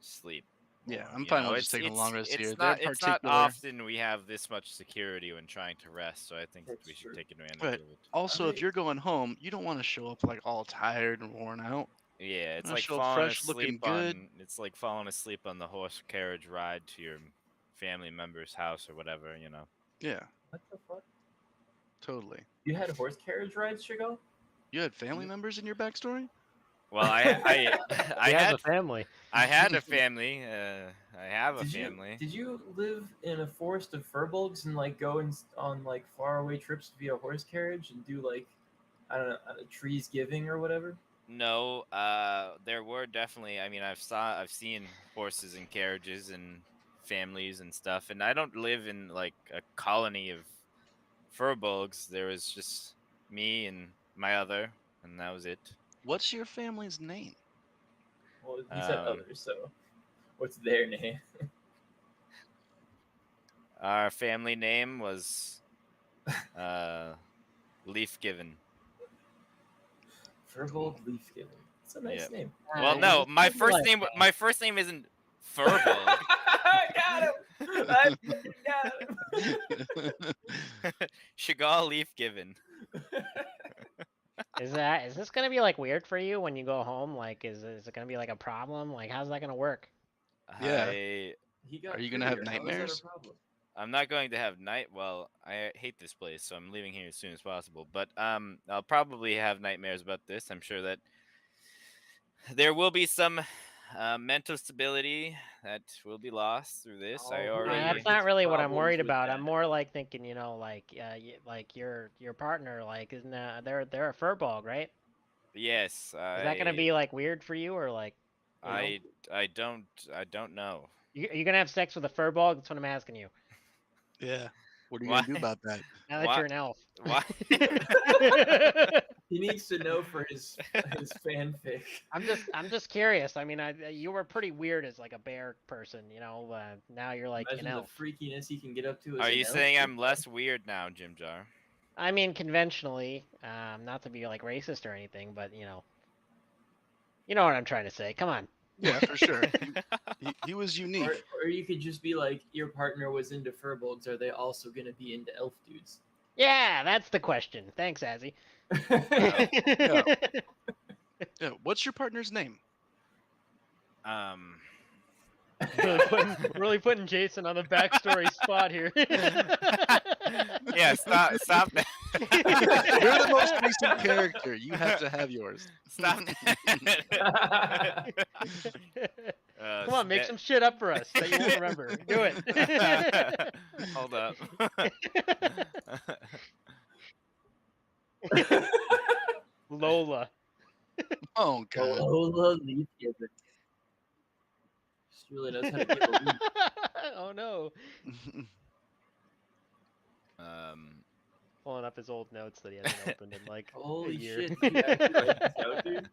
sleep. Yeah, more, I'm you fine know? with just taking a long rest it's here. Not, They're it's not particular. often we have this much security when trying to rest, so I think That's we should true. take advantage Right. of it. Also, if Alright. you're going home, you don't want to show up like all tired and worn out. Yeah, it's Wanna like show up falling fresh, looking asleep good. on. It's like falling asleep on the horse carriage ride to your family member's house or whatever, you know. Yeah, What the fuck? totally. You had horse carriage rides, Shigo? You had family members in your backstory? Well, I He has had a family. I had a family. I have a Did family. you live in a forest of furbolgs and like go on like faraway trips via horse carriage and do like I don't know trees giving or whatever? No, there were definitely. I mean, I've seen horses and carriages and families and stuff, and I don't live in like a colony of furbolgs. There was just me and my other, and that was it. What's your family's name? Well, you said Um, others, so what's their name? Our family name was Leaf Given. Furbolg leaf giving. It's a nice Yep. name. Well, no, my first name. My first name isn't Furbolg. Got him. I fucking got him. Chagall Leaf Given. Is this gonna be like weird for you when you go home? Like, is it gonna be like a problem? Like, how's that gonna work? Yeah. He got Are you gonna have prettier. How is that a nightmares? problem? I'm not going to have night. Well, I hate this place, so I'm leaving here as soon as possible. But I'll probably have nightmares about this. I'm sure that there will be some mental stability that will be lost through this. I Oh, already. That's not really what I'm Problems worried with about. that. I'm more like thinking, like your partner, like, isn't they're a furball, right? Yes. Is that gonna be like weird for you, or like, you know? I don't know. Are you gonna have sex with a furball? That's what I'm asking you. Yeah. What are you Why? gonna do about that? Now that Why- you're an elf. Why? He needs to know for his fanfic. I'm just curious. I mean, you were pretty weird as like a bear person, now you're like Imagine an the elf. freakiness he can get up to. As Are an you elf. saying I'm less weird now, Jim Jar? I mean, conventionally, not to be like racist or anything, but you know what I'm trying to say. Come on. Yeah, for sure. He was unique. Or you could just be like, your partner was into furbolgs. Are they also going to be into elf dudes? Yeah, that's the question. Thanks, Azzy. Yeah. What's your partner's name? really putting Jason on the backstory spot here. Yeah, stop that. You're the most recent character. You have to have yours. Stop that. Come on, make some shit up for us that you won't remember. Do it. Hold up. Lola. Oh god. Lola Leaf Giver. She really knows how to give a leaf. Oh no. Pulling up his old notes that he hasn't opened in like a Holy year. shit, you actually write this out, dude?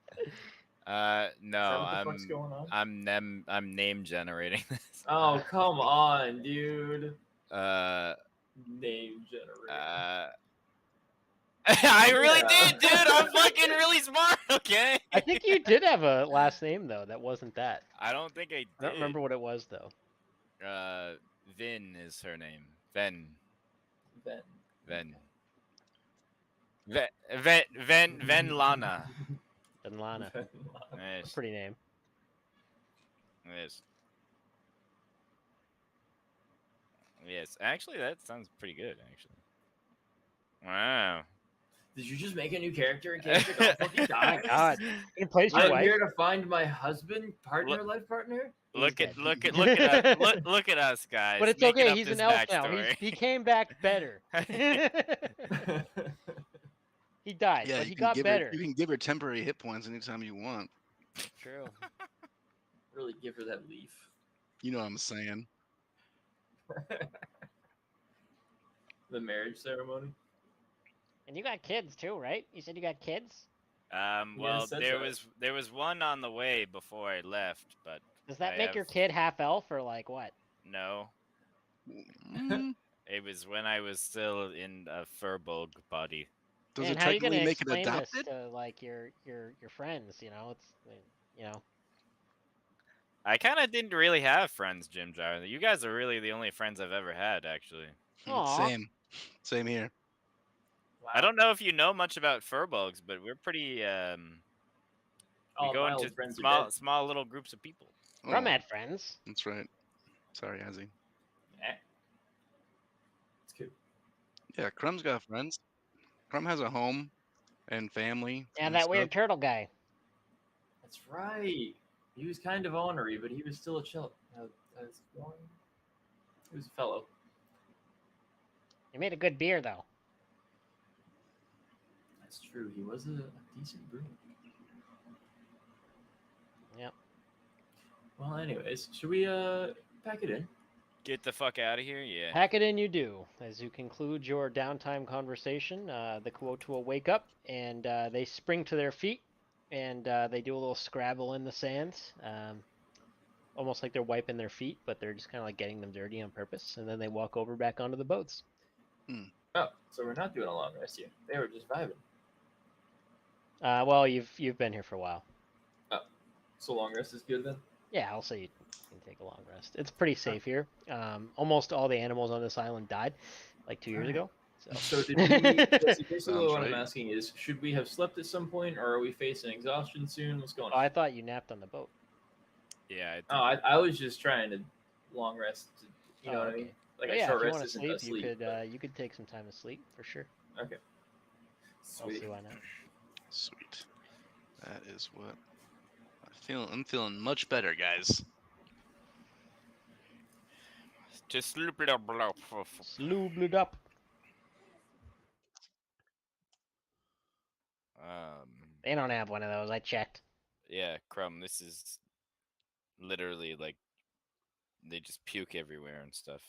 No, what the fuck's going on? I'm name generating this. Oh, come on, dude. Uh, Name generator. I really Yeah. did, dude. I'm fucking really smart. Okay. I think you did have a last name though. That wasn't that. I don't think I did. I don't remember what it was though. Vin is her name. Ven. Lana. Ben Lana. Yes. Pretty name. Yes. Yes. Actually, that sounds pretty good. Actually. Wow. Did you just make a new character in case I'll fucking die? God. You can place your I'm wife. here to find my husband, partner, Look- life partner. Look He's at dead. look at us guys. But it's making okay. up He's this an elf now. backstory. He came back better. He died, Yeah, but you he can got give better. her you can give her temporary hit points anytime you want. True. Really give her that leaf. You know what I'm saying? The marriage ceremony. And you got kids too, right? You said you got kids? Well, said there that. was one on the way before I left, but Does that I make your have- kid half elf or like what? no. Mm, It was when I was still in a furbolg body. does And it how are you gonna technically make it explain this adopted? to like your friends? You know, it's you know. I kind of didn't really have friends, Jim Jar. You guys are really the only friends I've ever had, actually. Aw. Same here. Wow. I don't know if you know much about furbolgs, but we're pretty. We All go my into old friends are dead. small little groups of people. From Oh, had friends. that's right. Sorry, Azzy. It's cool. Yeah, Crumb's got friends. Crumb has a home and family. And and that stuff. weird turtle guy. That's right. He was kind of ornery, but he was still a chill. That's one. He was a fellow. He made a good beer though. That's true. He was a decent brewer. Yep. Well, anyways, should we pack it in? Get the fuck out of here, yeah. Pack it in, you do. As you conclude your downtime conversation, the Kuotu will wake up and they spring to their feet and they do a little scrabble in the sand. Almost like they're wiping their feet, but they're just kind of like getting them dirty on purpose. And then they walk over back onto the boats. Oh, so we're not doing a long rest here. They were just vibing. Well, you've been here for a while. So long rest is good then. Yeah, I'll say you can take a long rest. It's pretty safe here. Almost all the animals on this island died like 2 years ago. So did we? Basically, Sounds what I'm right. asking is, should we have slept at some point, or are we facing exhaustion soon? What's going Oh, on? I thought you napped on the boat. Yeah. I was just trying to long rest. You know Oh, what I mean? okay. Like But a yeah, short if you rest want to isn't sleep, a sleep. you could take some time to sleep for sure. Okay. I'll Sweet. see why not. Sweet. That is what I'm feeling much better, guys. Just sloop it up. Sloobled it up. They don't have one of those. I checked. Yeah, Crumb, this is literally like they just puke everywhere and stuff.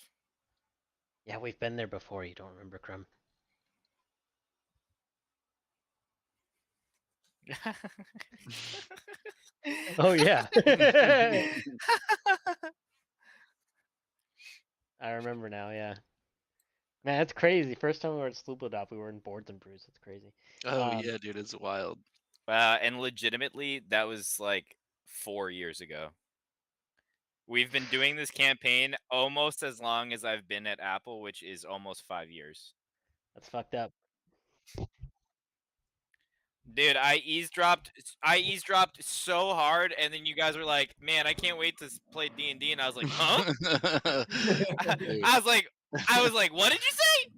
Yeah, we've been there before. You don't remember, Crumb? Oh yeah. I remember now. Yeah. Man, that's crazy. First time we were at Sloopledop, we were in Boards and Brews. That's crazy. Oh yeah, dude, it's wild. And legitimately, that was like 4 years ago. We've been doing this campaign almost as long as I've been at Apple, which is almost 5 years. That's fucked up. Dude, I eavesdropped so hard, and then you guys were like, "Man, I can't wait to play D&D," and I was like, "Huh?" Dude, I was like, "What did you say?"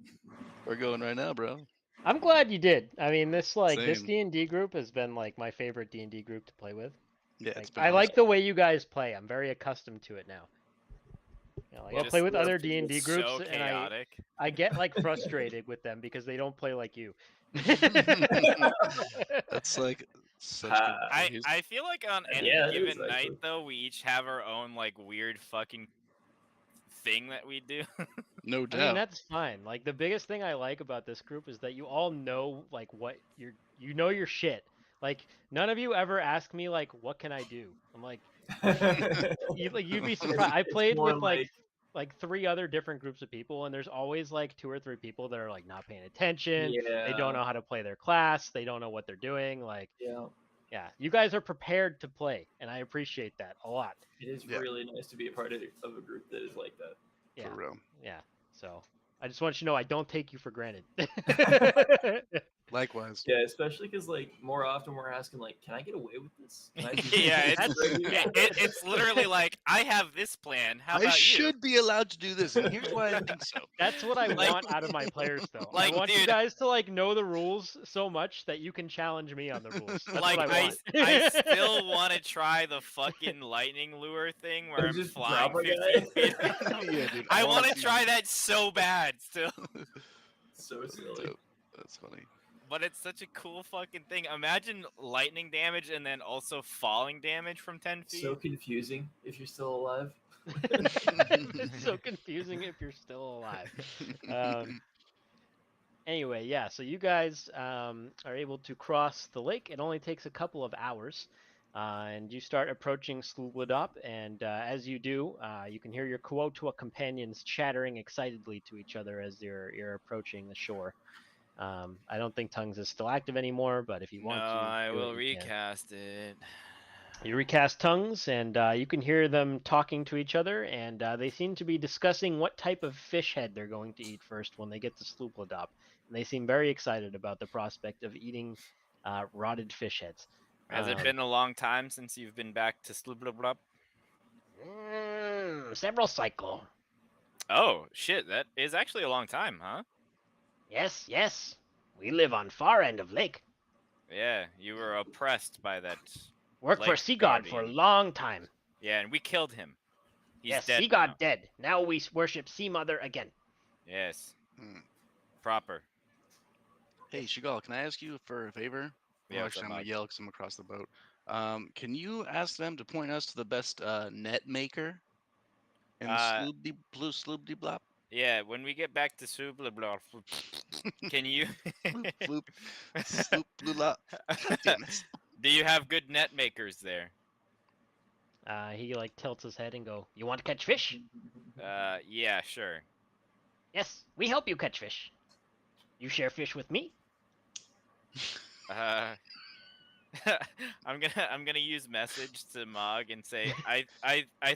we're going right now, bro. I'm glad you did. I mean, this Same. D&D group has been like my favorite D&D group to play with. Yeah, Like, it's been I awesome. like the way you guys play. I'm very accustomed to it now. You know, like, I Just play with love other to do D&D it groups, So and chaotic. I get like frustrated with them because they don't play like you. That's like such Uh, good praise. I feel like on any Yeah, it is, given night actually. though, we each have our own like weird fucking thing that we do. No I mean, doubt. that's fine. Like, the biggest thing I like about this group is that you all know like what you know your shit. Like, none of you ever ask me like, what can I do? I'm like, you'd be surprised. I It's played more with like 3 other different groups of people, and there's always like 2 or 3 people that are like not paying attention. yeah, They don't know how to play their class. They don't know what they're doing. Like, Yeah, yeah, you guys are prepared to play, and I appreciate that a lot. it is Yeah. really nice to be a part of a group that is like that. Yeah, For real. yeah. So I just want you to know I don't take you for granted. Likewise. Yeah, especially because like more often we're asking like, can I get away with this? Can I do Yeah, this right here? it's literally like, I have this plan. How I about should be allowed to do this, and here's why I think so. That's what I Like- want out of my players, though. I like, want you dude- guys to like know the rules so much that you can challenge me on the rules. That's like, what I want. I still want to try the fucking lightning lure thing where And I'm just flying drop a 15 guy? feet. Yeah, dude. I wanna want to see- try that so bad still. So silly. Dope. That's funny. But it's such a cool fucking thing. Imagine lightning damage and then also falling damage from 10 feet. So confusing if you're still alive. It's so confusing if you're still alive. Anyway, yeah, so you guys are able to cross the lake. It only takes a couple of hours. And you start approaching Slubladop, and as you do, you can hear your Kuotua companions chattering excitedly to each other as you're approaching the shore. I don't think Tongues is still active anymore, but if you No, want to, I do will it, you can. recast it. You recast Tongues, and you can hear them talking to each other, and they seem to be discussing what type of fish head they're going to eat first when they get to Sloopladop. And they seem very excited about the prospect of eating rotted fish heads. Has it been a long time since you've been back to Slublablub? Several cycle. Oh, shit, that is actually a long time, huh? Yes, yes. We live on far end of lake. Yeah, you were oppressed by that. Worked for Lake Sea God for a Guardian. long time. Yeah, and we killed him. He's Yes, dead Sea God now. dead. Now we worship Sea Mother again. Yes, Hmm. proper. Hey, Shigal, can I ask you for a favor? Yeah, Well, what's actually, up, I'm gonna Mog? yell because I'm across the boat. Can you ask them to point us to the best net maker in Uh, Blue Sloobdy Blop? Yeah, when we get back to Slublablub, can you? Floop, floop, sloop, blue lop. God damn it. Do you have good net makers there? He like tilts his head and go, "You want to catch fish? Yeah, sure. Yes, we help you catch fish. You share fish with me." Uh, I'm gonna use message to Mog and say I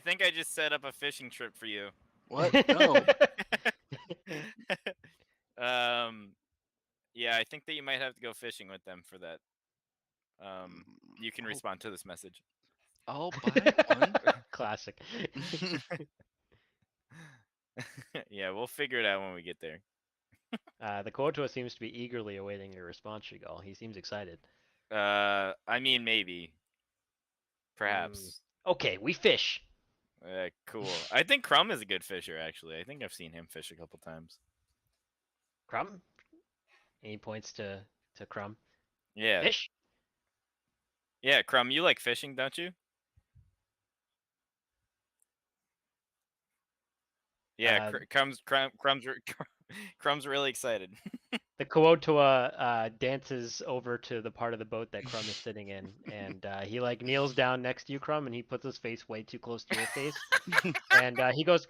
think I just set up a fishing trip for you. What? No. Yeah, I think that you might have to go fishing with them for that. You can I'll- respond to this message. I'll buy one. Classic. Yeah, we'll figure it out when we get there. The Kotoa seems to be eagerly awaiting your response, Shigal. He seems excited. I mean, maybe, perhaps. Okay, we fish. Cool. I think Crumb is a good fisher, actually. I think I've seen him fish a couple times. Crumb? And he points to Crumb. Yeah. Fish? Yeah, Crumb, you like fishing, don't you? Yeah, Crumb's really excited. The Kotoa dances over to the part of the boat that Crumb is sitting in, and he like kneels down next to you, Crumb, and he puts his face way too close to your face, and he goes,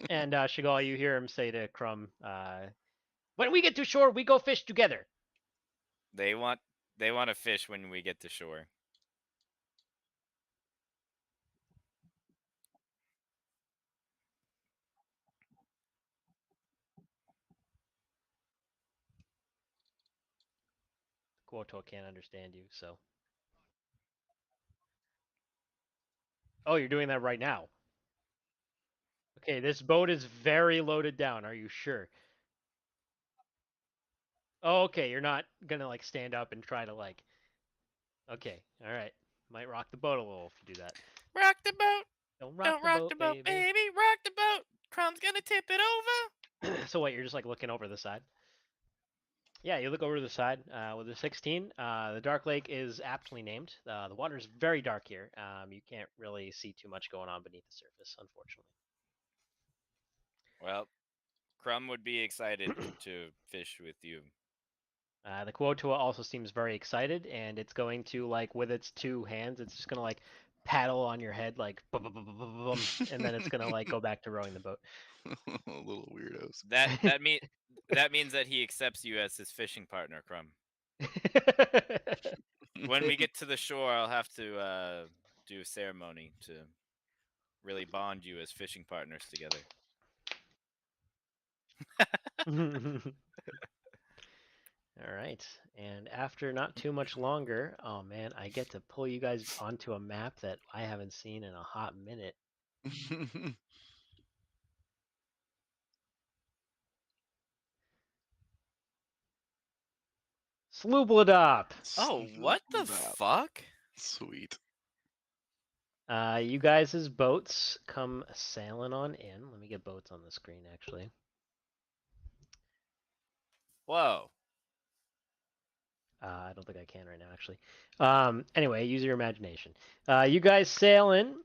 and Shigal, you hear him say to Crumb, "When we get to shore, we go fish together." They want to fish when we get to shore. Kotoa can't understand you, so. Oh, you're doing that right now. Okay, this boat is very loaded down. Are you sure? Oh, okay. You're not gonna like stand up and try to like. Okay, all right. Might rock the boat a little if you do that. Rock the boat. Don't Don't rock the boat, baby. Rock the boat. Crumb's gonna tip it over. So wait, you're just like looking over the side. Yeah, you look over to the side with a 16. The Dark Lake is aptly named. The water is very dark here. You can't really see too much going on beneath the surface, unfortunately. Well, Crumb would be excited to fish with you. The Kuotua also seems very excited, and it's going to like with its two hands, it's just gonna like paddle on your head like bum, bum, bum, bum, bum, bum, and then it's gonna like go back to rowing the boat. Little weirdos. That means that he accepts you as his fishing partner, Crumb. When we get to the shore, I'll have to do a ceremony to really bond you as fishing partners together. All right. And after not too much longer, oh man, I get to pull you guys onto a map that I haven't seen in a hot minute. Sloobladop! Oh, what the Stop. fuck? Sweet. You guys' boats come sailing on in. Let me get boats on the screen, actually. Whoa. I don't think I can right now, actually. Anyway, use your imagination. You guys sail in,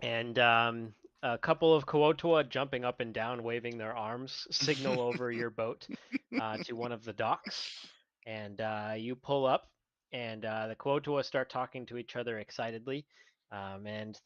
and a couple of Kuotoa jumping up and down, waving their arms, signal over your boat to one of the docks. And you pull up, and the Kuotoa start talking to each other excitedly. And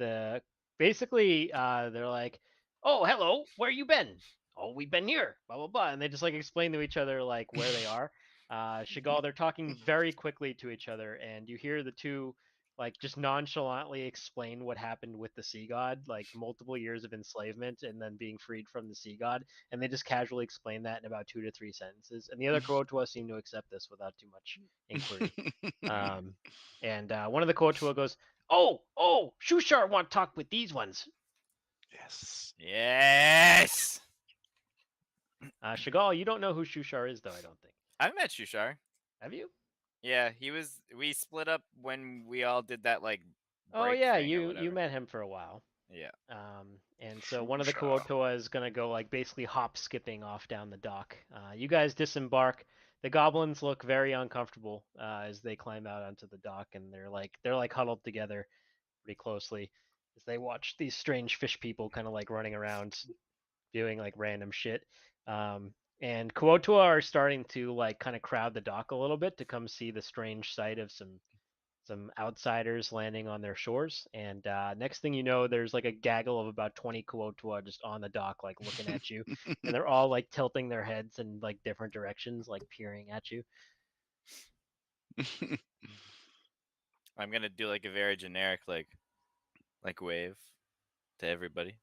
basically they're like, "Oh, hello, where you been? Oh, we've been here, blah blah blah," and they just like explain to each other like where they are. Shigal, they're talking very quickly to each other, and you hear the two like just nonchalantly explain what happened with the sea god, like multiple years of enslavement and then being freed from the sea god, and they just casually explain that in about 2 to 3 sentences. And the other Kuotoa seem to accept this without too much inquiry. And one of the Kuotoa goes, "Oh, Shushar want to talk with these ones." Yes. Yes! Shigal, you don't know who Shushar is, though. I don't think. I've met Shushar. Have you? Yeah, we split up when we all did that, like, Oh break yeah, thing or you whatever. met him for a while. Yeah. And so one of the Shushar. Kuotoa is gonna go like basically hop skipping off down the dock. You guys disembark. The goblins look very uncomfortable as they climb out onto the dock, and they're like huddled together pretty closely as they watch these strange fish people kind of like running around doing like random shit. And Kuotoa are starting to like kind of crowd the dock a little bit to come see the strange sight of some outsiders landing on their shores. And next thing you know, there's like a gaggle of about 20 Kuotoa just on the dock, like looking at you, and they're all like tilting their heads in like different directions, like peering at you. I'm gonna do like a very generic like wave to everybody.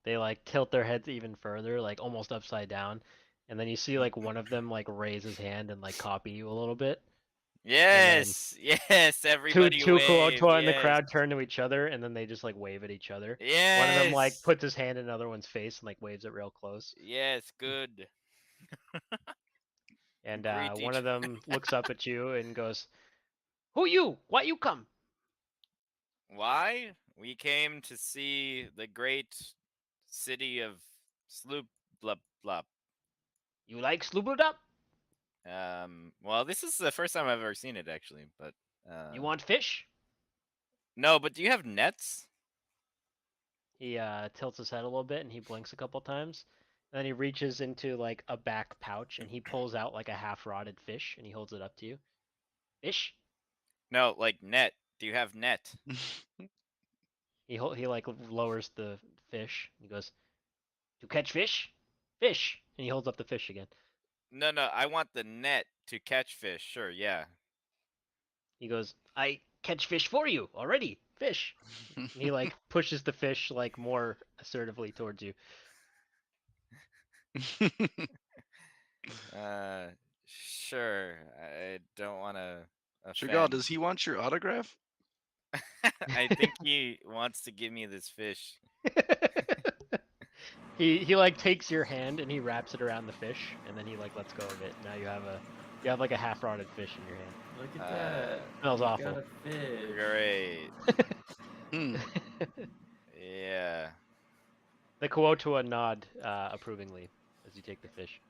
They like tilt their heads even further, like almost upside down, and then you see like one of them like raise his hand and like copy you a little bit, and then Yes! Yes! two Everybody two wave! Kuotoa in the Yes! crowd turn to each other, and then they just like wave at each other. One of them like Yes! puts his hand in another one's face and like waves it real close. Yes, good. And Greet one each. of them looks up at you and goes, "Who you? Why you come? Why? We came to see the great city of Sloop Blup Blup. You like Sloobladop? Well, this is the first time I've ever seen it actually, but You want fish?" no, but do you have nets? He tilts his head a little bit and he blinks a couple times. And then he reaches into like a back pouch and he pulls out like a half-rotted fish and he holds it up to you. Fish? No, like net. Do you have net? He like lowers the fish. He goes, "To catch fish? Fish." And he holds up the fish again. No, no, I want the net to catch fish. Sure, yeah. He goes, "I catch fish for you already. Fish." And he like pushes the fish like more assertively towards you. Sure. I don't want to Shigal, offend. does he want your autograph? I think he wants to give me this fish. he like takes your hand and he wraps it around the fish and then he like lets go of it. Now you have like a half rotted fish in your hand. Look at that. Smells We awful. got a fish. Great. Hmm. Yeah. The Kuotoa nod approvingly as you take the fish.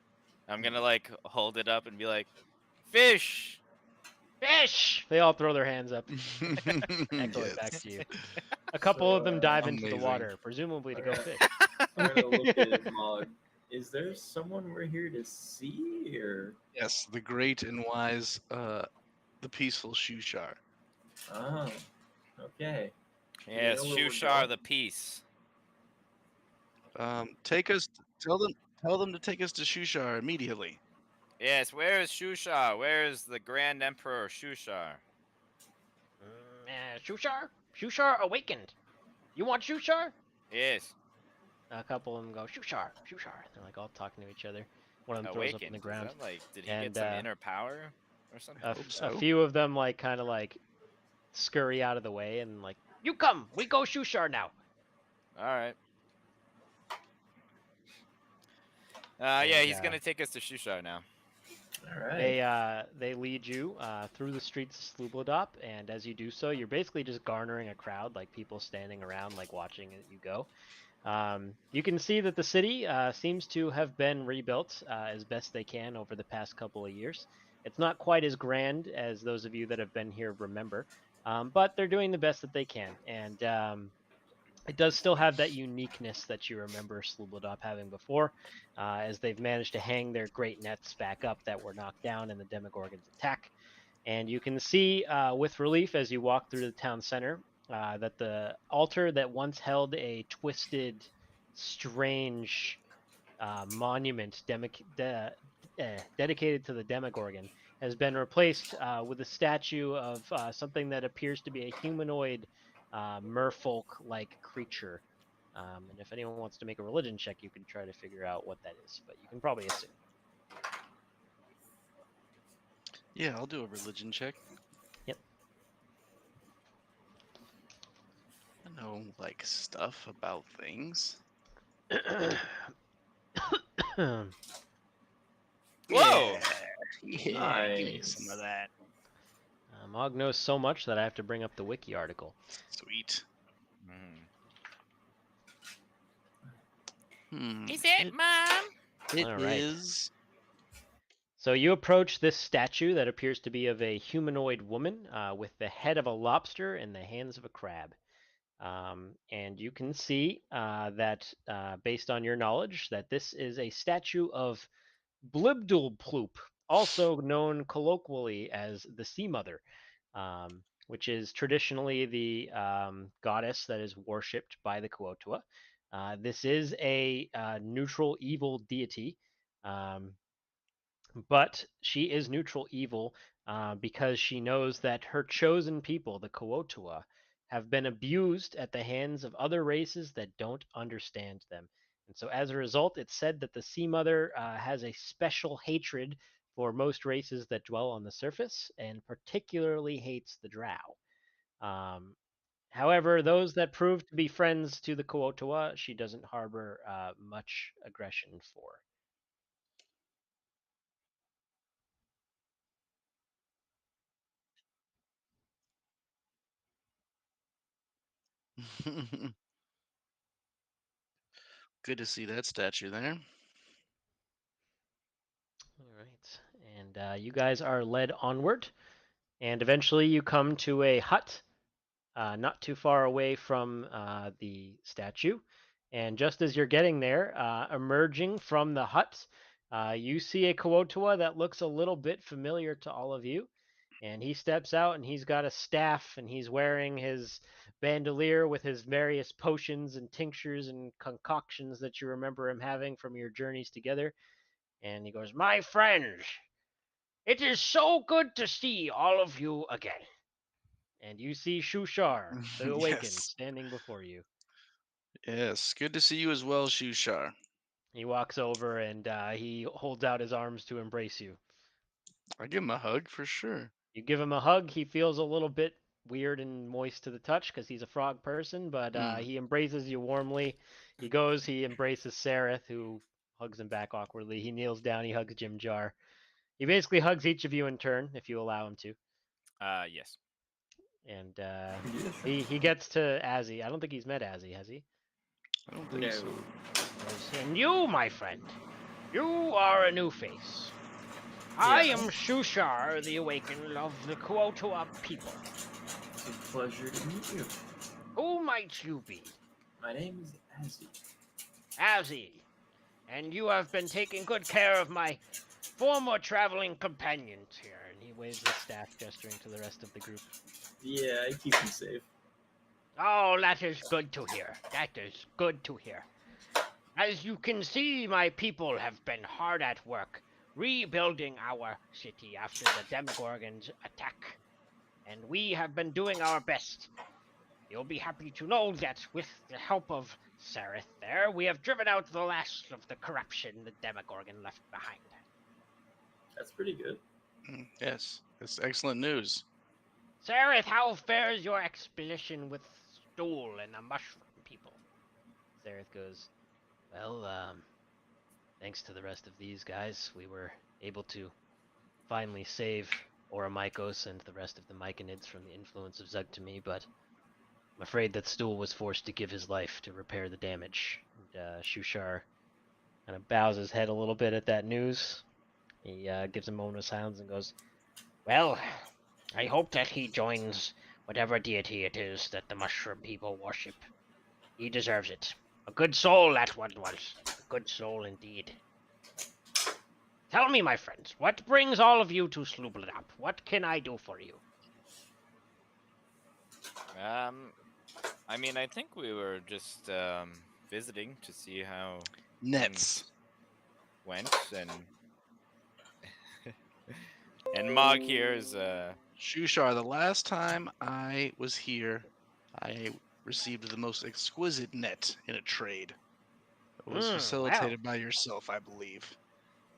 I'm gonna like hold it up and be like, fish! Fish! They all throw their hands up, echo it back Yes. to you. A couple of them dive into the Amazing. water, presumably to go Alright. fish. I'm gonna look at Mog. Is there someone we're here to see, or Yes, the great and wise, the peaceful Shushar. oh, okay. Yes, know where we're Shushar going? the peace. Take us. Tell them to take us to Shushar immediately. Yes, where is Shushar? Where is the Grand Emperor Shushar? Shushar? Shushar awakened. You want Shushar? Yes. A couple of them go, Shushar, Shushar. They're like all talking to each other. One of them throws up in Awakened. the Is ground. that like, did he And, get some inner power or something? hope a so. few of them like kind of like scurry out of the way and like, you come, we go Shushar now. All right. And, yeah, he's gonna take us to Shushar now. All right. They lead you through the streets of Slubladop, and as you do so, you're basically just garnering a crowd, like people standing around, like watching you go. You can see that the city seems to have been rebuilt as best they can over the past couple of years. It's not quite as grand as those of you that have been here remember, but they're doing the best that they can, and it does still have that uniqueness that you remember Slubladop having before, as they've managed to hang their great nets back up that were knocked down in the Demogorgon's attack. And you can see with relief as you walk through the town center that the altar that once held a twisted, strange monument dedicated to the Demogorgon has been replaced with a statue of something that appears to be a humanoid merfolk-like creature. And if anyone wants to make a religion check, you can try to figure out what that is, but you can probably assume. Yeah, I'll do a religion check. Yep. I know, like, stuff about things. Whoa! Yeah, give me some Nice. of that. Mog knows so much that I have to bring up the wiki article. Sweet. Mhm. Is it, Mom? It All right. is. So you approach this statue that appears to be of a humanoid woman with the head of a lobster and the hands of a crab. And you can see that, based on your knowledge, that this is a statue of Blibdulploop, also known colloquially as the Sea Mother, which is traditionally the goddess that is worshipped by the Kuotua. This is a neutral evil deity, but she is neutral evil because she knows that her chosen people, the Kuotua, have been abused at the hands of other races that don't understand them. And so, as a result, it's said that the Sea Mother has a special hatred for most races that dwell on the surface, and particularly hates the Drow. Um, However, those that prove to be friends to the Kuotua, she doesn't harbor much aggression for. Good to see that statue there. All right, and you guys are led onward, and eventually you come to a hut not too far away from the statue. And just as you're getting there, emerging from the hut, you see a Kuotua that looks a little bit familiar to all of you. And he steps out and he's got a staff and he's wearing his bandolier with his various potions and tinctures and concoctions that you remember him having from your journeys together. And he goes, "My friends, it is so good to see all of you again." And you see Shushar, the Awakened, Yes. standing before you. Yes. Good to see you as well, Shushar. He walks over and he holds out his arms to embrace you. I give him a hug for sure. You give him a hug. He feels a little bit weird and moist to the touch because he's a frog person, but he embraces you warmly. He goes, he embraces Sareth, who hugs him back awkwardly. He kneels down, he hugs Jim Jar. He basically hugs each of you in turn, if you allow him to. Yes. And Yeah, sure. he gets to Azzy. I don't think he's met Azzy, has he? I don't think No. so. And you, my friend, you are a new face. I Yeah. am Shushar, the Awakened of the Kuotua people. It's a pleasure to meet you. Who might you be? My name is Azzy. Azzy. And you have been taking good care of my former traveling companions here. And he waves his staff, gesturing to the rest of the group. Yeah, I keep you safe. Oh, that is good to hear. That is good to hear. As you can see, my people have been hard at work rebuilding our city after the Demogorgon's attack. And we have been doing our best. You'll be happy to know that with the help of Sereth there, we have driven out the last of the corruption the Demogorgon left behind. That's pretty good. Yes, it's excellent news. Sereth, how fares your expedition with Stool and the Mushroom people? Sereth goes, well, thanks to the rest of these guys, we were able to finally save Oromikos and the rest of the Myconids from the influence of Zugtami, but I'm afraid that Stool was forced to give his life to repair the damage. And Shushar kind of bows his head a little bit at that news. He gives a moment of silence and goes, well, I hope that he joins whatever deity it is that the mushroom people worship. He deserves it. A good soul that one was. A good soul indeed. Tell me, my friends, what brings all of you to Sloobledap? What can I do for you? I mean, I think we were just visiting to see how Nets. things went, and Mog here is Shushar, the last time I was here, I received the most exquisite net in a trade. It was well, facilitated by yourself, I believe.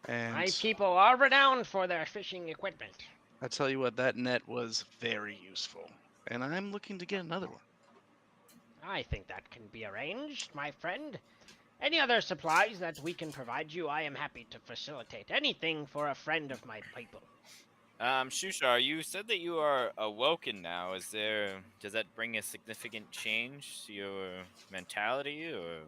And my people are renowned for their fishing equipment. I tell you what, that net was very useful. And I'm looking to get another one. I think that can be arranged, my friend. Any other supplies that we can provide you, I am happy to facilitate. Anything for a friend of my people. Shushar, you said that you are awoken now. Does that bring a significant change to your mentality, or?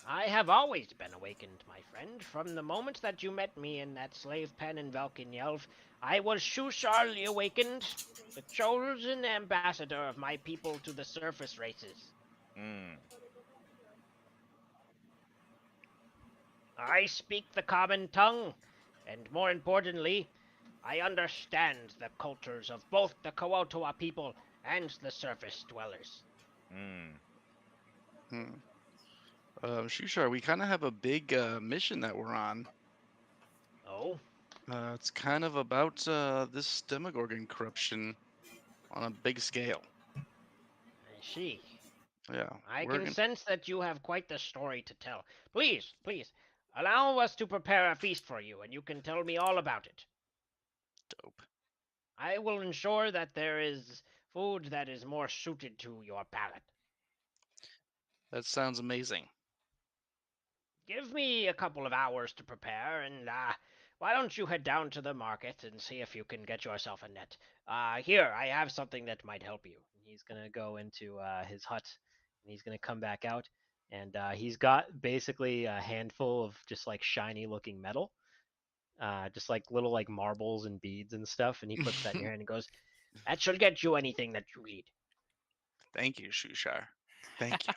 I have always been awakened, my friend. From the moment that you met me in that slave pen in Velkin I was Shusharly awakened, the chosen ambassador of my people to the surface races. Hmm. I speak the common tongue, and more importantly, I understand the cultures of both the Kawotoa people and the surface dwellers. Hmm. Hmm. Shushar, we kind of have a big mission that we're on. Oh? It's kind of about this Demogorgon corruption on a big scale. I see. Yeah, I we're can gonna. sense that you have quite the story to tell. Please, please, allow us to prepare a feast for you, and you can tell me all about it. Dope. I will ensure that there is food that is more suited to your palate. That sounds amazing. Give me a couple of hours to prepare, and why don't you head down to the market and see if you can get yourself a net? Here, I have something that might help you. He's gonna go into his hut, and he's gonna come back out, and he's got basically a handful of just like shiny looking metal, just like little like marbles and beads and stuff, and he puts that in your hand and goes, "That should get you anything that you need." Thank you, Shushar. Thank you.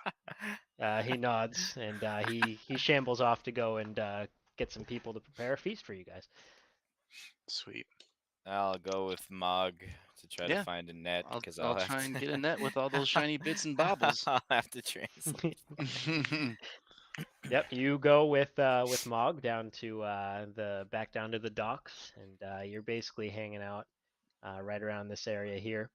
He nods, and he shambles off to go and get some people to prepare a feast for you guys. Sweet. I'll go with Mog to try to Yeah, find a net because I'll I'll have try to and get a net with all those shiny bits and baubles. I'll have to translate. Yep, you go with Mog down to the back down to the docks, and you're basically hanging out right around this area here.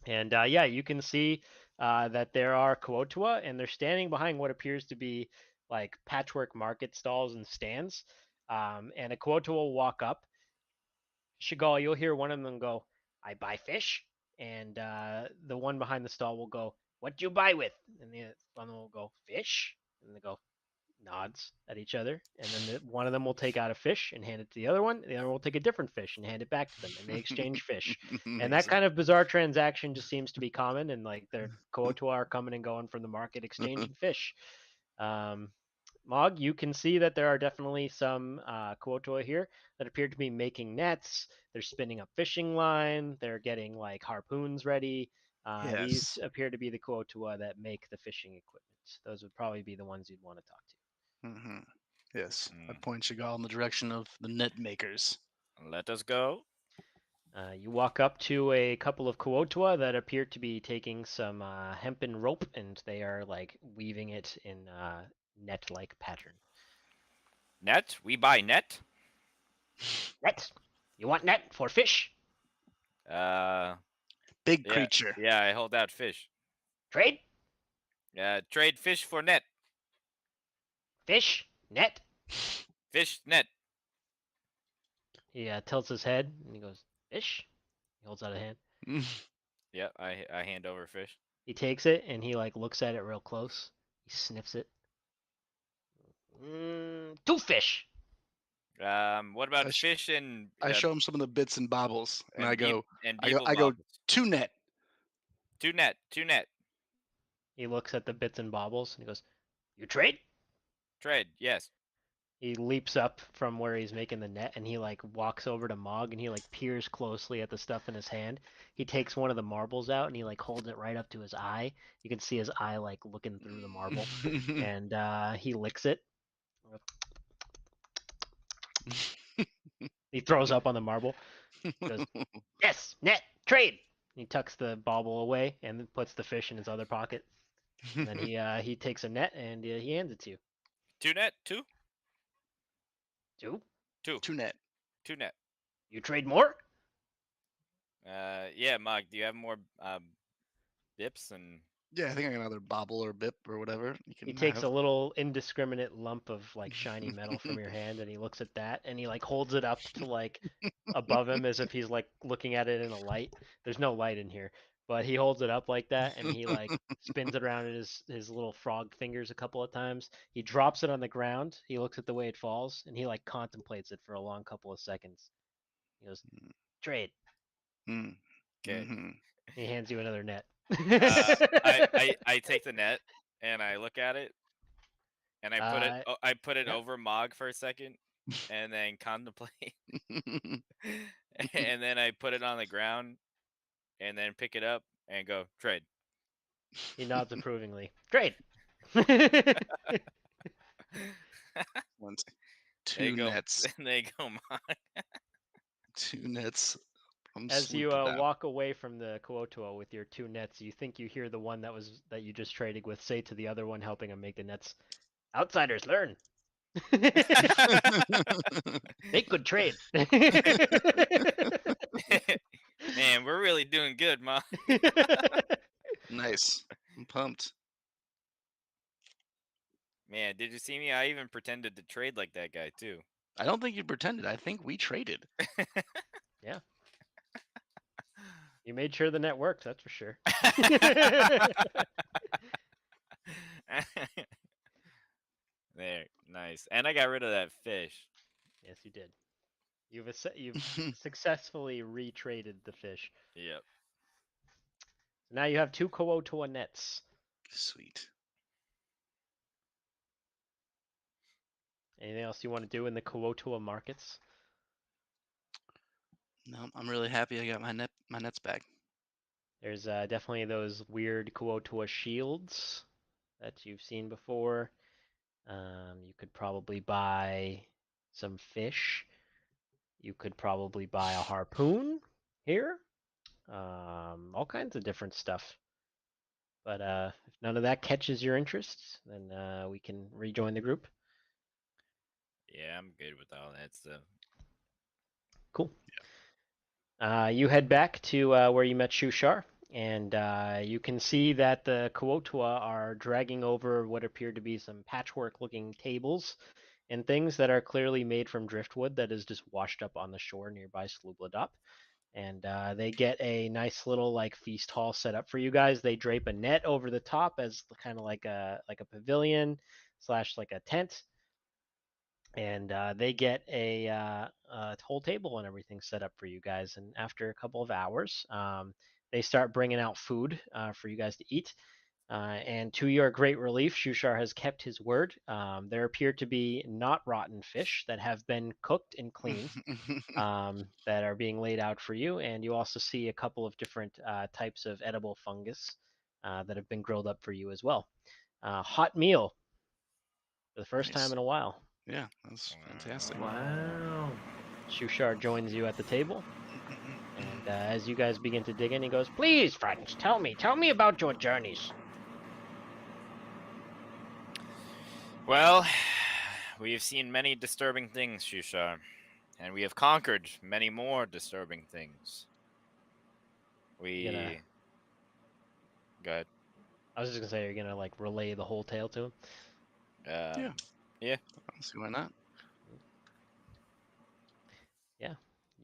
And yeah, you can see that there are Kuotua, and they're standing behind what appears to be like patchwork market stalls and stands. And a Kuotua will walk up. Shigal, you'll hear one of them go, "I buy fish," and the one behind the stall will go, "What do you buy with?" And the one will go, "Fish," and they go, nods at each other, and then one of them will take out a fish and hand it to the other one. The other one will take a different fish and hand it back to them, and they exchange fish. And that Amazing. kind of bizarre transaction just seems to be common, and like their Koatua are coming and going from the market exchanging fish. Mog, you can see that there are definitely some Koatua here that appear to be making nets. They're spinning up fishing line. They're getting like harpoons ready. These Yes. appear to be the Koatua that make the fishing equipment. Those would probably be the ones you'd want to talk to. Hmm. Yes. I Mm. point Chagall in the direction of the net makers. Let us go. You walk up to a couple of Kuotua that appear to be taking some hempen rope, and they are like weaving it in net-like pattern. Net? We buy net? Net? You want net for fish? Uh, Big yeah, creature. yeah. I hold out fish. Trade? Trade fish for net. Fish? Net? Fish net. He tilts his head and he goes, fish? He holds out a hand. Yep, I hand over fish. He takes it and he like looks at it real close. He sniffs it. 2 fish. What about I sh- fish and I show him some of the bits and bobbles, and I go, beeble I go, bobbles. 2 net. 2 net. 2 net. He looks at the bits and bobbles and he goes, you trade? Trade. Yes. He leaps up from where he's making the net and he like walks over to Mog and he like peers closely at the stuff in his hand. He takes one of the marbles out and he like holds it right up to his eye. You can see his eye like looking through the marble, and he licks it. He throws up on the marble. Goes, yes, net, trade. He tucks the bauble away and then puts the fish in his other pocket. And then he takes a net and he hands it to you. 2 net. 2. 2? 2. 2 net. 2 net. You trade more? Yeah, Mog. Do you have more dips and? Yeah, I think I got another bobble or bip or whatever. You can He takes have. a little indiscriminate lump of like shiny metal from your hand and he looks at that and he like holds it up to like above him as if he's like looking at it in a light. There's no light in here, but he holds it up like that and he like spins it around in his little frog fingers a couple of times. He drops it on the ground. He looks at the way it falls and he like contemplates it for a long couple of seconds. He goes, trade. Mm. Okay. Mhm. He hands you another net. I take the net and I look at it and I put it yeah. over Mog for a second and then contemplate and then I put it on the ground and then pick it up and go trade. He nods approvingly. Trade. Once. They 2 go, nets. They go Mog. 2 nets. I'm As you swooping down. walk away from the Kuotuo with your 2 nets, you think you hear the one that you just traded with say to the other one helping him make the nets, "Outsiders learn. Make good trade." Man, we're really doing good, Mog. Nice. I'm pumped. Man, did you see me? I even pretended to trade like that guy too. I don't think you pretended. I think we traded. Yeah. You made sure the net worked, that's for sure. There, nice. And I got rid of that fish. Yes, you did. You've successfully retraded the fish. Yep. Now you have 2 Kuotuo nets. Sweet. Anything else you want to do in the Kuotuo markets? No, I'm really happy I got my nets back. There's definitely those weird Kuotuo shields that you've seen before. You could probably buy some fish. You could probably buy a harpoon here. All kinds of different stuff. But if none of that catches your interest, then we can rejoin the group. Yeah, I'm good with all that stuff. Cool. You head back to where you met Shushar, and you can see that the Kuotua are dragging over what appear to be some patchwork-looking tables and things that are clearly made from driftwood that is just washed up on the shore nearby Slubladop. And they get a nice little like feast hall set up for you guys. They drape a net over the top as kind of like a pavilion / like a tent. And they get a whole table and everything set up for you guys. And after a couple of hours, they start bringing out food for you guys to eat. And to your great relief, Shushar has kept his word. There appear to be not rotten fish that have been cooked and cleaned that are being laid out for you. And you also see a couple of different types of edible fungus that have been grilled up for you as well. Hot meal for the first time in a while. Yeah, that's fantastic. Wow. Shushar joins you at the table. And as you guys begin to dig in, he goes, "Please, friends, tell me about your journeys." Well, we have seen many disturbing things, Shushar, and we have conquered many more disturbing things. We... Yeah. Go ahead. I was just gonna say, you're gonna like relay the whole tale to him. Yeah. Yeah. I don't see why not.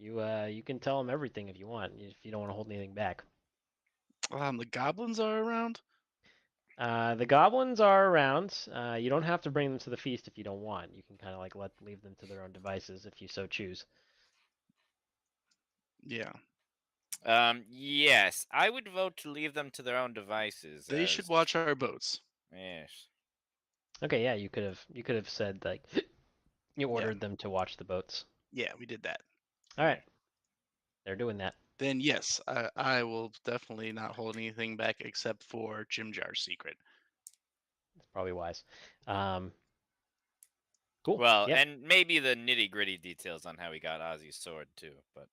Yeah, you can tell him everything if you want, if you don't want to hold anything back. The goblins are around. The goblins are around. You don't have to bring them to the feast if you don't want. You can kind of like leave them to their own devices if you so choose. Yeah, Yes, I would vote to leave them to their own devices. they should As watch our boats. yes, Okay, yeah, you could have said like you ordered them to watch the boats. Yeah, we did that. All right, they're doing that. Then yes, I will definitely not hold anything back except for Jim Jar's secret. It's probably wise. Um, cool. well, Yeah. and maybe the nitty gritty details on how he got Ozzy's sword too, but.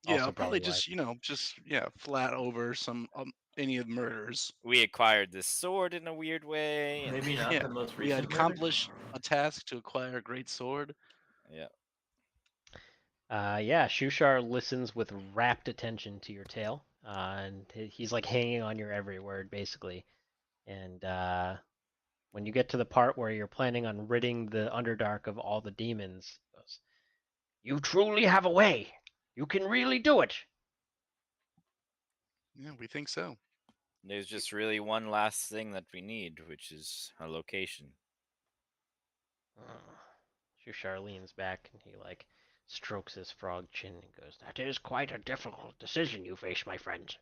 Yeah, Also I'll probably probably wise. just flat over some any of the murders. We acquired this sword in a weird way. And Maybe not Yeah, the most we had recent murder. accomplished a task to acquire a great sword. yeah. Yeah, Shushar listens with rapt attention to your tale, and he's like hanging on your every word, basically. And when you get to the part where you're planning on ridding the Underdark of all the demons, he goes, "You truly have a way. You can really do it." Yeah, we think so. There's just really one last thing that we need, which is a location. Shushar leans back and he like strokes his frog chin and goes, "That is quite a difficult decision you face, my friend.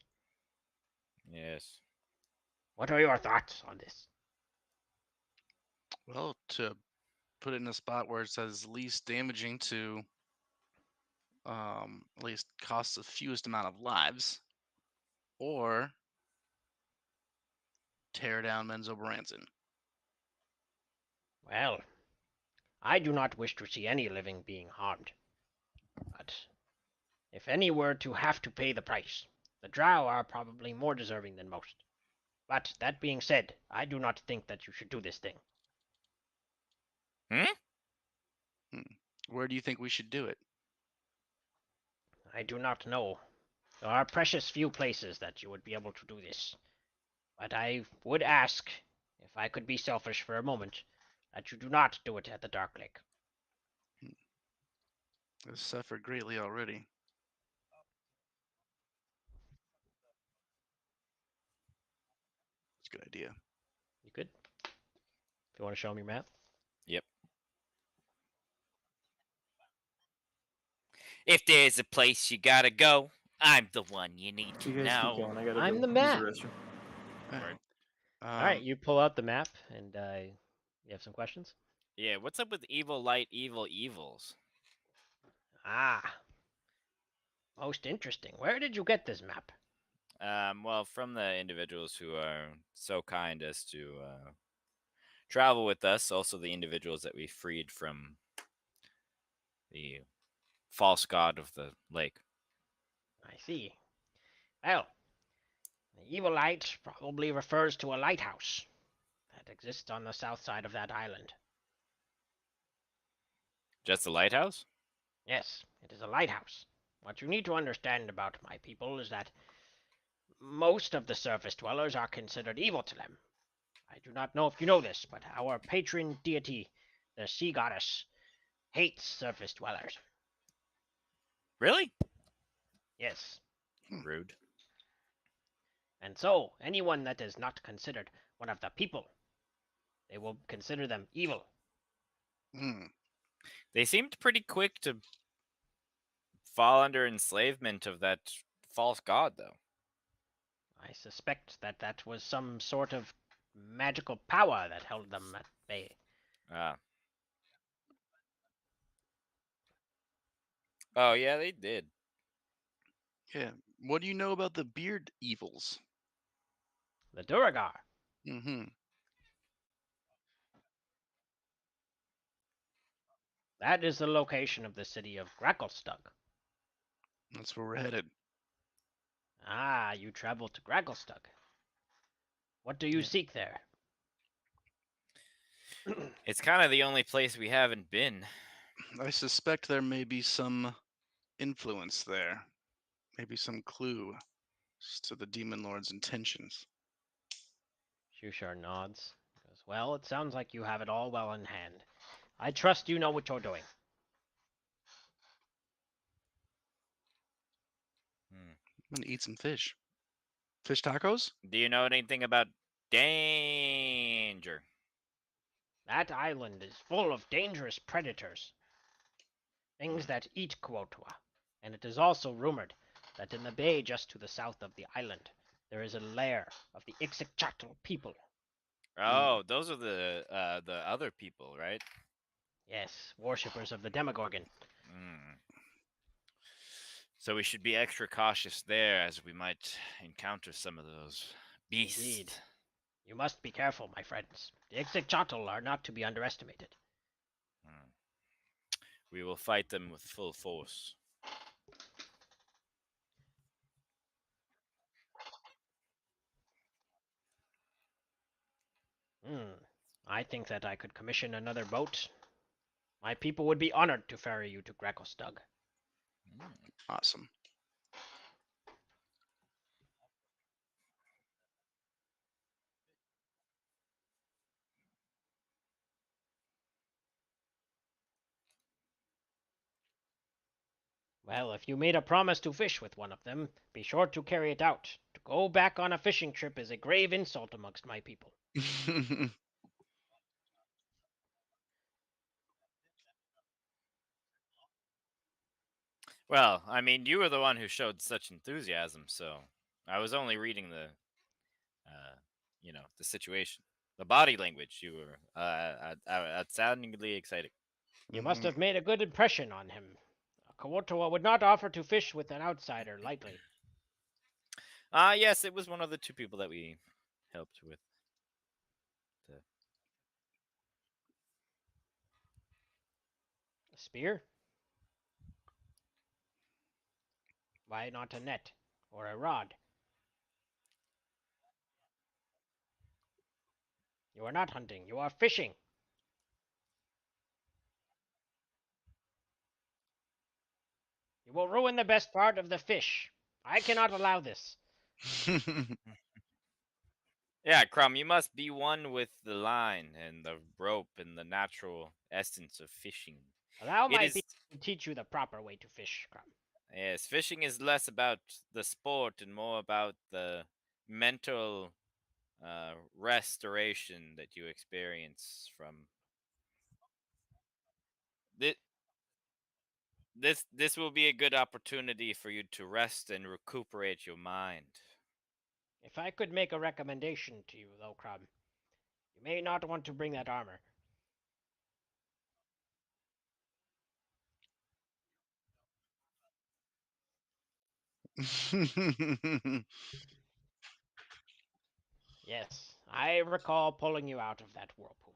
Yes. What are your thoughts on this?" Well, to put it in a spot where it says least damaging to at least costs the fewest amount of lives, or tear down Menzo Branson. Well, I do not wish to see any living being harmed. But if any were to have to pay the price, the drow are probably more deserving than most. But that being said, I do not think that you should do this thing. Where do you think we should do it? I do not know. There are precious few places that you would be able to do this. But I would ask, if I could be selfish for a moment, that you do not do it at the Dark Lake. It's suffered greatly already. It's a good idea. You could? If you want to show him your map. Yep. If there's a place you gotta go, I'm the one you need to You guys keep know. going. I gotta I'm go the use map. the restroom. Right. Alright, you pull out the map and you have some questions? Yeah, what's up with evil light, evil evils? Ah, most interesting. Where did you get this map? Well, from the individuals who are so kind as to travel with us, also the individuals that we freed from the false god of the lake. I see. Well, the evil light probably refers to a lighthouse that exists on the south side of that island. Just the lighthouse? Yes, it is a lighthouse. What you need to understand about my people is that most of the surface dwellers are considered evil to them. I do not know if you know this, but our patron deity, the sea goddess, hates surface dwellers. Really? Yes. Rude. And so, anyone that is not considered one of the people, they will consider them evil. They seemed pretty quick to fall under enslavement of that false god, though. I suspect that that was some sort of magical power that held them at bay. Ah. Oh, yeah, they did. Yeah. What do you know about the beard evils? The Duragar. Mm-hmm. That is the location of the city of Gracklstug. That's where we're headed. Ah, you traveled to Gracklstug. What do you seek there? It's kind of the only place we haven't been. I suspect there may be some influence there. Maybe some clue. as to the demon lord's intentions. Shushar nods. Goes, well, it sounds like you have it all well in hand. I trust you know what you're doing. I'm gonna eat some fish. Fish tacos? Do you know anything about danger? That island is full of dangerous predators, things that eat Quotua, and it is also rumored that in the bay just to the south of the island there is a lair of the Ixichatl people. Oh, those are the other people, right? Yes, worshippers of the Demogorgon. Mm. So we should be extra cautious there, as we might encounter some of those beasts. Indeed. You must be careful, my friends. The Ixichatl are not to be underestimated. Mm. We will fight them with full force. I think that I could commission another boat. My people would be honored to ferry you to Grakostug. Awesome. Well, if you made a promise to fish with one of them, be sure to carry it out. To go back on a fishing trip is a grave insult amongst my people. Well, I mean, you were the one who showed such enthusiasm, so I was only reading the, the situation, the body language. You were outstandingly excited. You must have made a good impression on him. Kawotoa would not offer to fish with an outsider lightly. Yes, it was one of the two people that we helped with. A spear? Why not a net or a rod? You are not hunting, you are fishing. You will ruin the best part of the fish. I cannot allow this. Yeah, Crumb, you must be one with the line and the rope and the natural essence of fishing. Allow It my is, people to teach you the proper way to fish, Crumb. yes, fishing is less about the sport and more about the mental restoration that you experience from this. This will be a good opportunity for you to rest and recuperate your mind. If I could make a recommendation to you, though, Crumb, you may not want to bring that armor. Yes, I recall pulling you out of that whirlpool.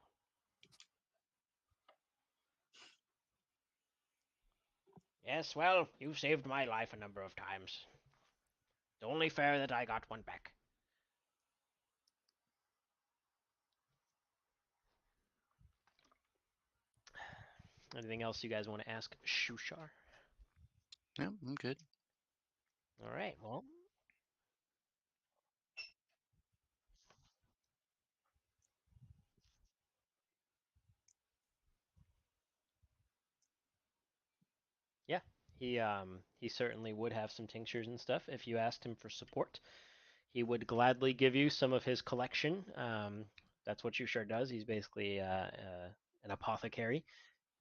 Yes, well, you've saved my life a number of times. It's only fair that I got one back. Anything else you guys want to ask Shushar? Yeah, I'm good. All right, well. Yeah, he certainly would have some tinctures and stuff if you asked him for support. He would gladly give you some of his collection. That's what Shushar does. He's basically an apothecary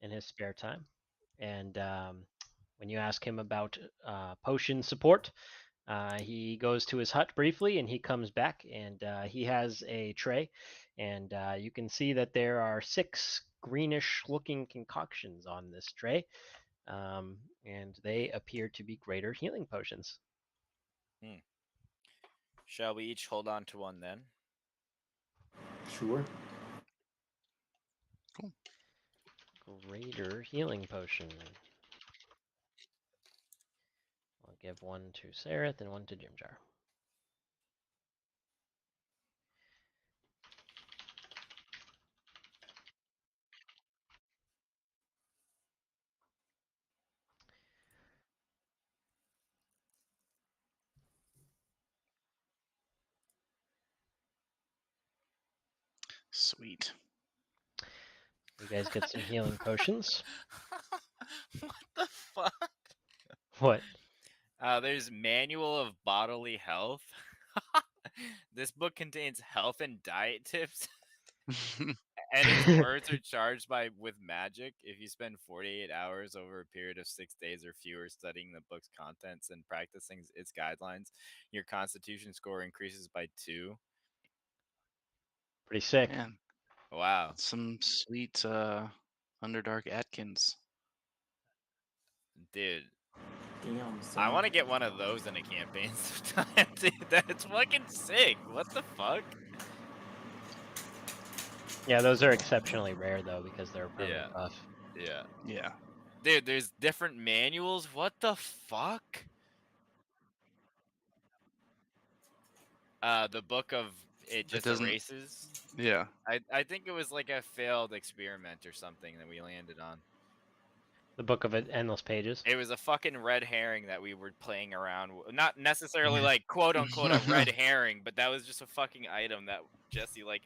in his spare time. And when you ask him about potion support, he goes to his hut briefly and he comes back and he has a tray. And you can see that there are 6 greenish looking concoctions on this tray. And they appear to be greater healing potions. Shall we each hold on to one then? Sure. Cool. Greater healing potion. I'll give one to Sareth and one to Jimjar. Sweet. You guys get some healing potions. What the fuck? What? There's Manual of Bodily Health. This book contains health and diet tips, and its words are charged with magic. If you spend 48 hours over a period of 6 days or fewer studying the book's contents and practicing its guidelines, your constitution score increases by 2. Pretty sick. Man, Wow. that's some sweet Underdark Atkins. Dude, Damn, son. I want to get one of those in a campaign sometime. Dude, that's fucking sick. What the fuck? Yeah, those are exceptionally rare though because they're a permanent Yeah. buff. Yeah. Yeah. Dude, there's different manuals. What the fuck? The book of it just doesn't- erases. Yeah. I think it was like a failed experiment or something that we landed on. The Book of Endless Pages. It was a fucking red herring that we were playing around with. Not necessarily like quote unquote a red herring, but that was just a fucking item that Jesse like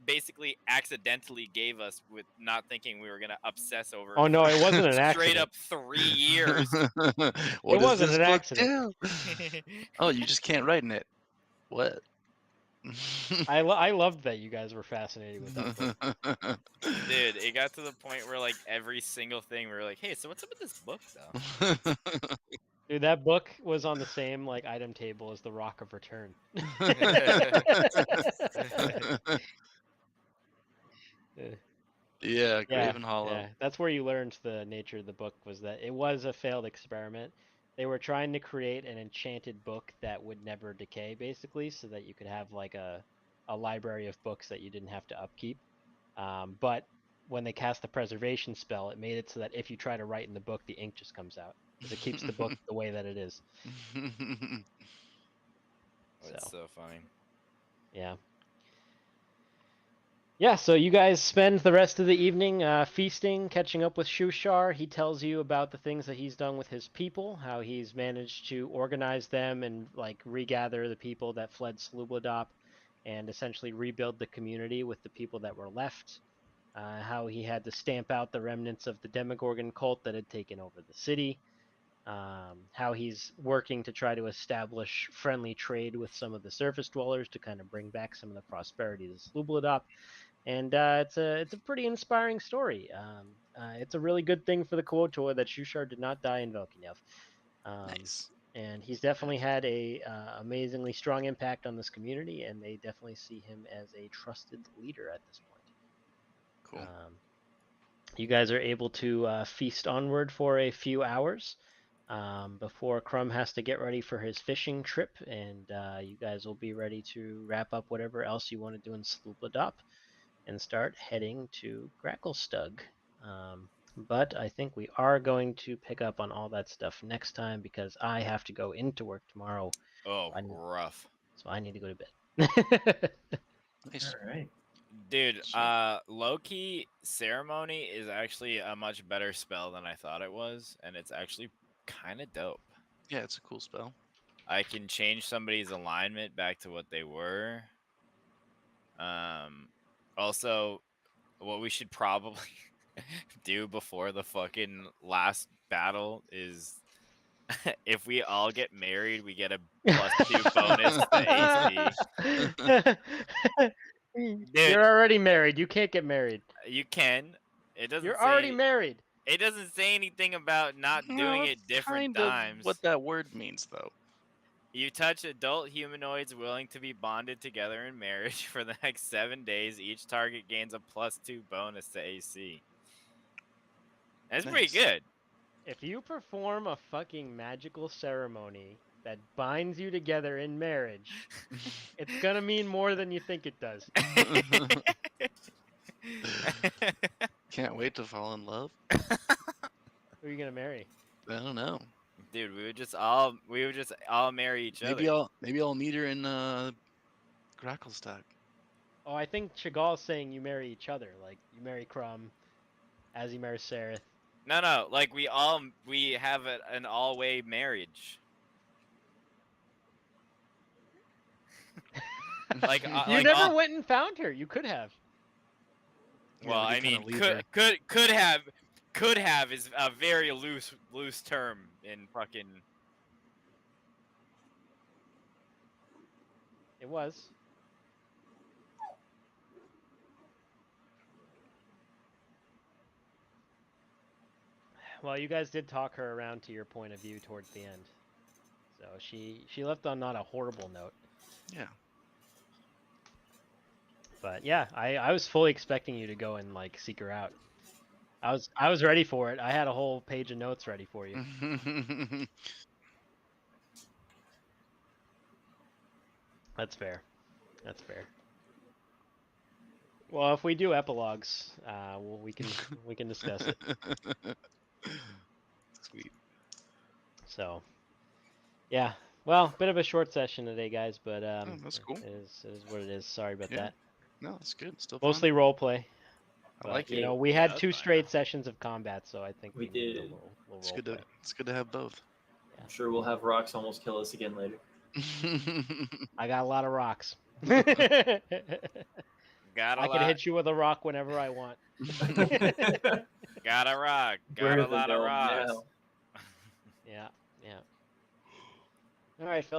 basically accidentally gave us with not thinking we were gonna obsess over. Oh no, it wasn't an straight accident. up 3 years. What It does wasn't this an book accident. do? Oh, you just can't write in it. What? I loved that you guys were fascinated with that book. Dude, it got to the point where like every single thing we were like, hey, so what's up with this book though? Dude, that book was on the same like item table as the Rock of Return. Yeah, Graven Hollow. Yeah, that's where you learned the nature of the book was that it was a failed experiment. They were trying to create an enchanted book that would never decay, basically, so that you could have like a library of books that you didn't have to upkeep. But when they cast the preservation spell, it made it so that if you try to write in the book, the ink just comes out because it keeps the book the way that it is. It's so funny. Yeah. Yeah, so you guys spend the rest of the evening feasting, catching up with Shushar. He tells you about the things that he's done with his people, how he's managed to organize them and like regather the people that fled Slubladop and essentially rebuild the community with the people that were left. How he had to stamp out the remnants of the Demogorgon cult that had taken over the city. How he's working to try to establish friendly trade with some of the surface dwellers to kind of bring back some of the prosperity to Slubladop. And it's a pretty inspiring story. It's a really good thing for the Kotor that Shushar did not die in Velkinyev. Nice. And he's definitely had a amazingly strong impact on this community, and they definitely see him as a trusted leader at this point. Cool. You guys are able to feast onward for a few hours before Crumb has to get ready for his fishing trip, and you guys will be ready to wrap up whatever else you want to do in Slubladop and start heading to Gracklestug. But I think we are going to pick up on all that stuff next time because I have to go into work tomorrow. Oh, I need- rough. So I need to go to bed. Nice. All right. Dude, Sweet. Loki Ceremony is actually a much better spell than I thought it was, and it's actually kind of dope. Yeah, it's a cool spell. I can change somebody's alignment back to what they were. Also, what we should probably do before the fucking last battle is if we all get married, we get a +2 bonus to AC. Dude. You're already married. You can't get married. You can. It doesn't. You're say, already married. It doesn't say anything about not doing it different kind of times. what that word means, though. You touch adult humanoids willing to be bonded together in marriage for the next 7 days. Each target gains a +2 bonus to AC. That's pretty Nice. good. If you perform a fucking magical ceremony that binds you together in marriage, it's gonna mean more than you think it does. Can't wait to fall in love. Who are you gonna marry? I don't know. Dude, we would just all marry each Maybe other. I'll meet her in Gracklestug. Oh, I think Chagall's saying you marry each other. Like you marry Crumb, as you marry Sareth. No, like we have an all-way marriage. Like you like never all, went and found her. You could have. Well, they I kinda mean, leave her. could have is a very loose term in fucking. It was. Well, you guys did talk her around to your point of view towards the end. So she left on not a horrible note. Yeah. But yeah, I was fully expecting you to go and like seek her out. I was ready for it. I had a whole page of notes ready for you. That's fair. That's fair. Well, if we do epilogues, we can discuss it. Sweet. So, yeah. Well, bit of a short session today, guys, but That's cool. it is what it is. Sorry about Yeah. that. No, that's good. Still fun. Mostly role play. I like You it. know, we Yeah, had that's 2 fine. straight sessions of combat, so I think We we needed a did. little It's role good play. to it's good to have both. I'm sure we'll have rocks almost kill us again later. I got a lot of rocks. Got I a can lot. hit you with a rock whenever I want. Got a rock. We're Got a the lot of gnome rocks. now. Yeah, yeah. All right, Phil.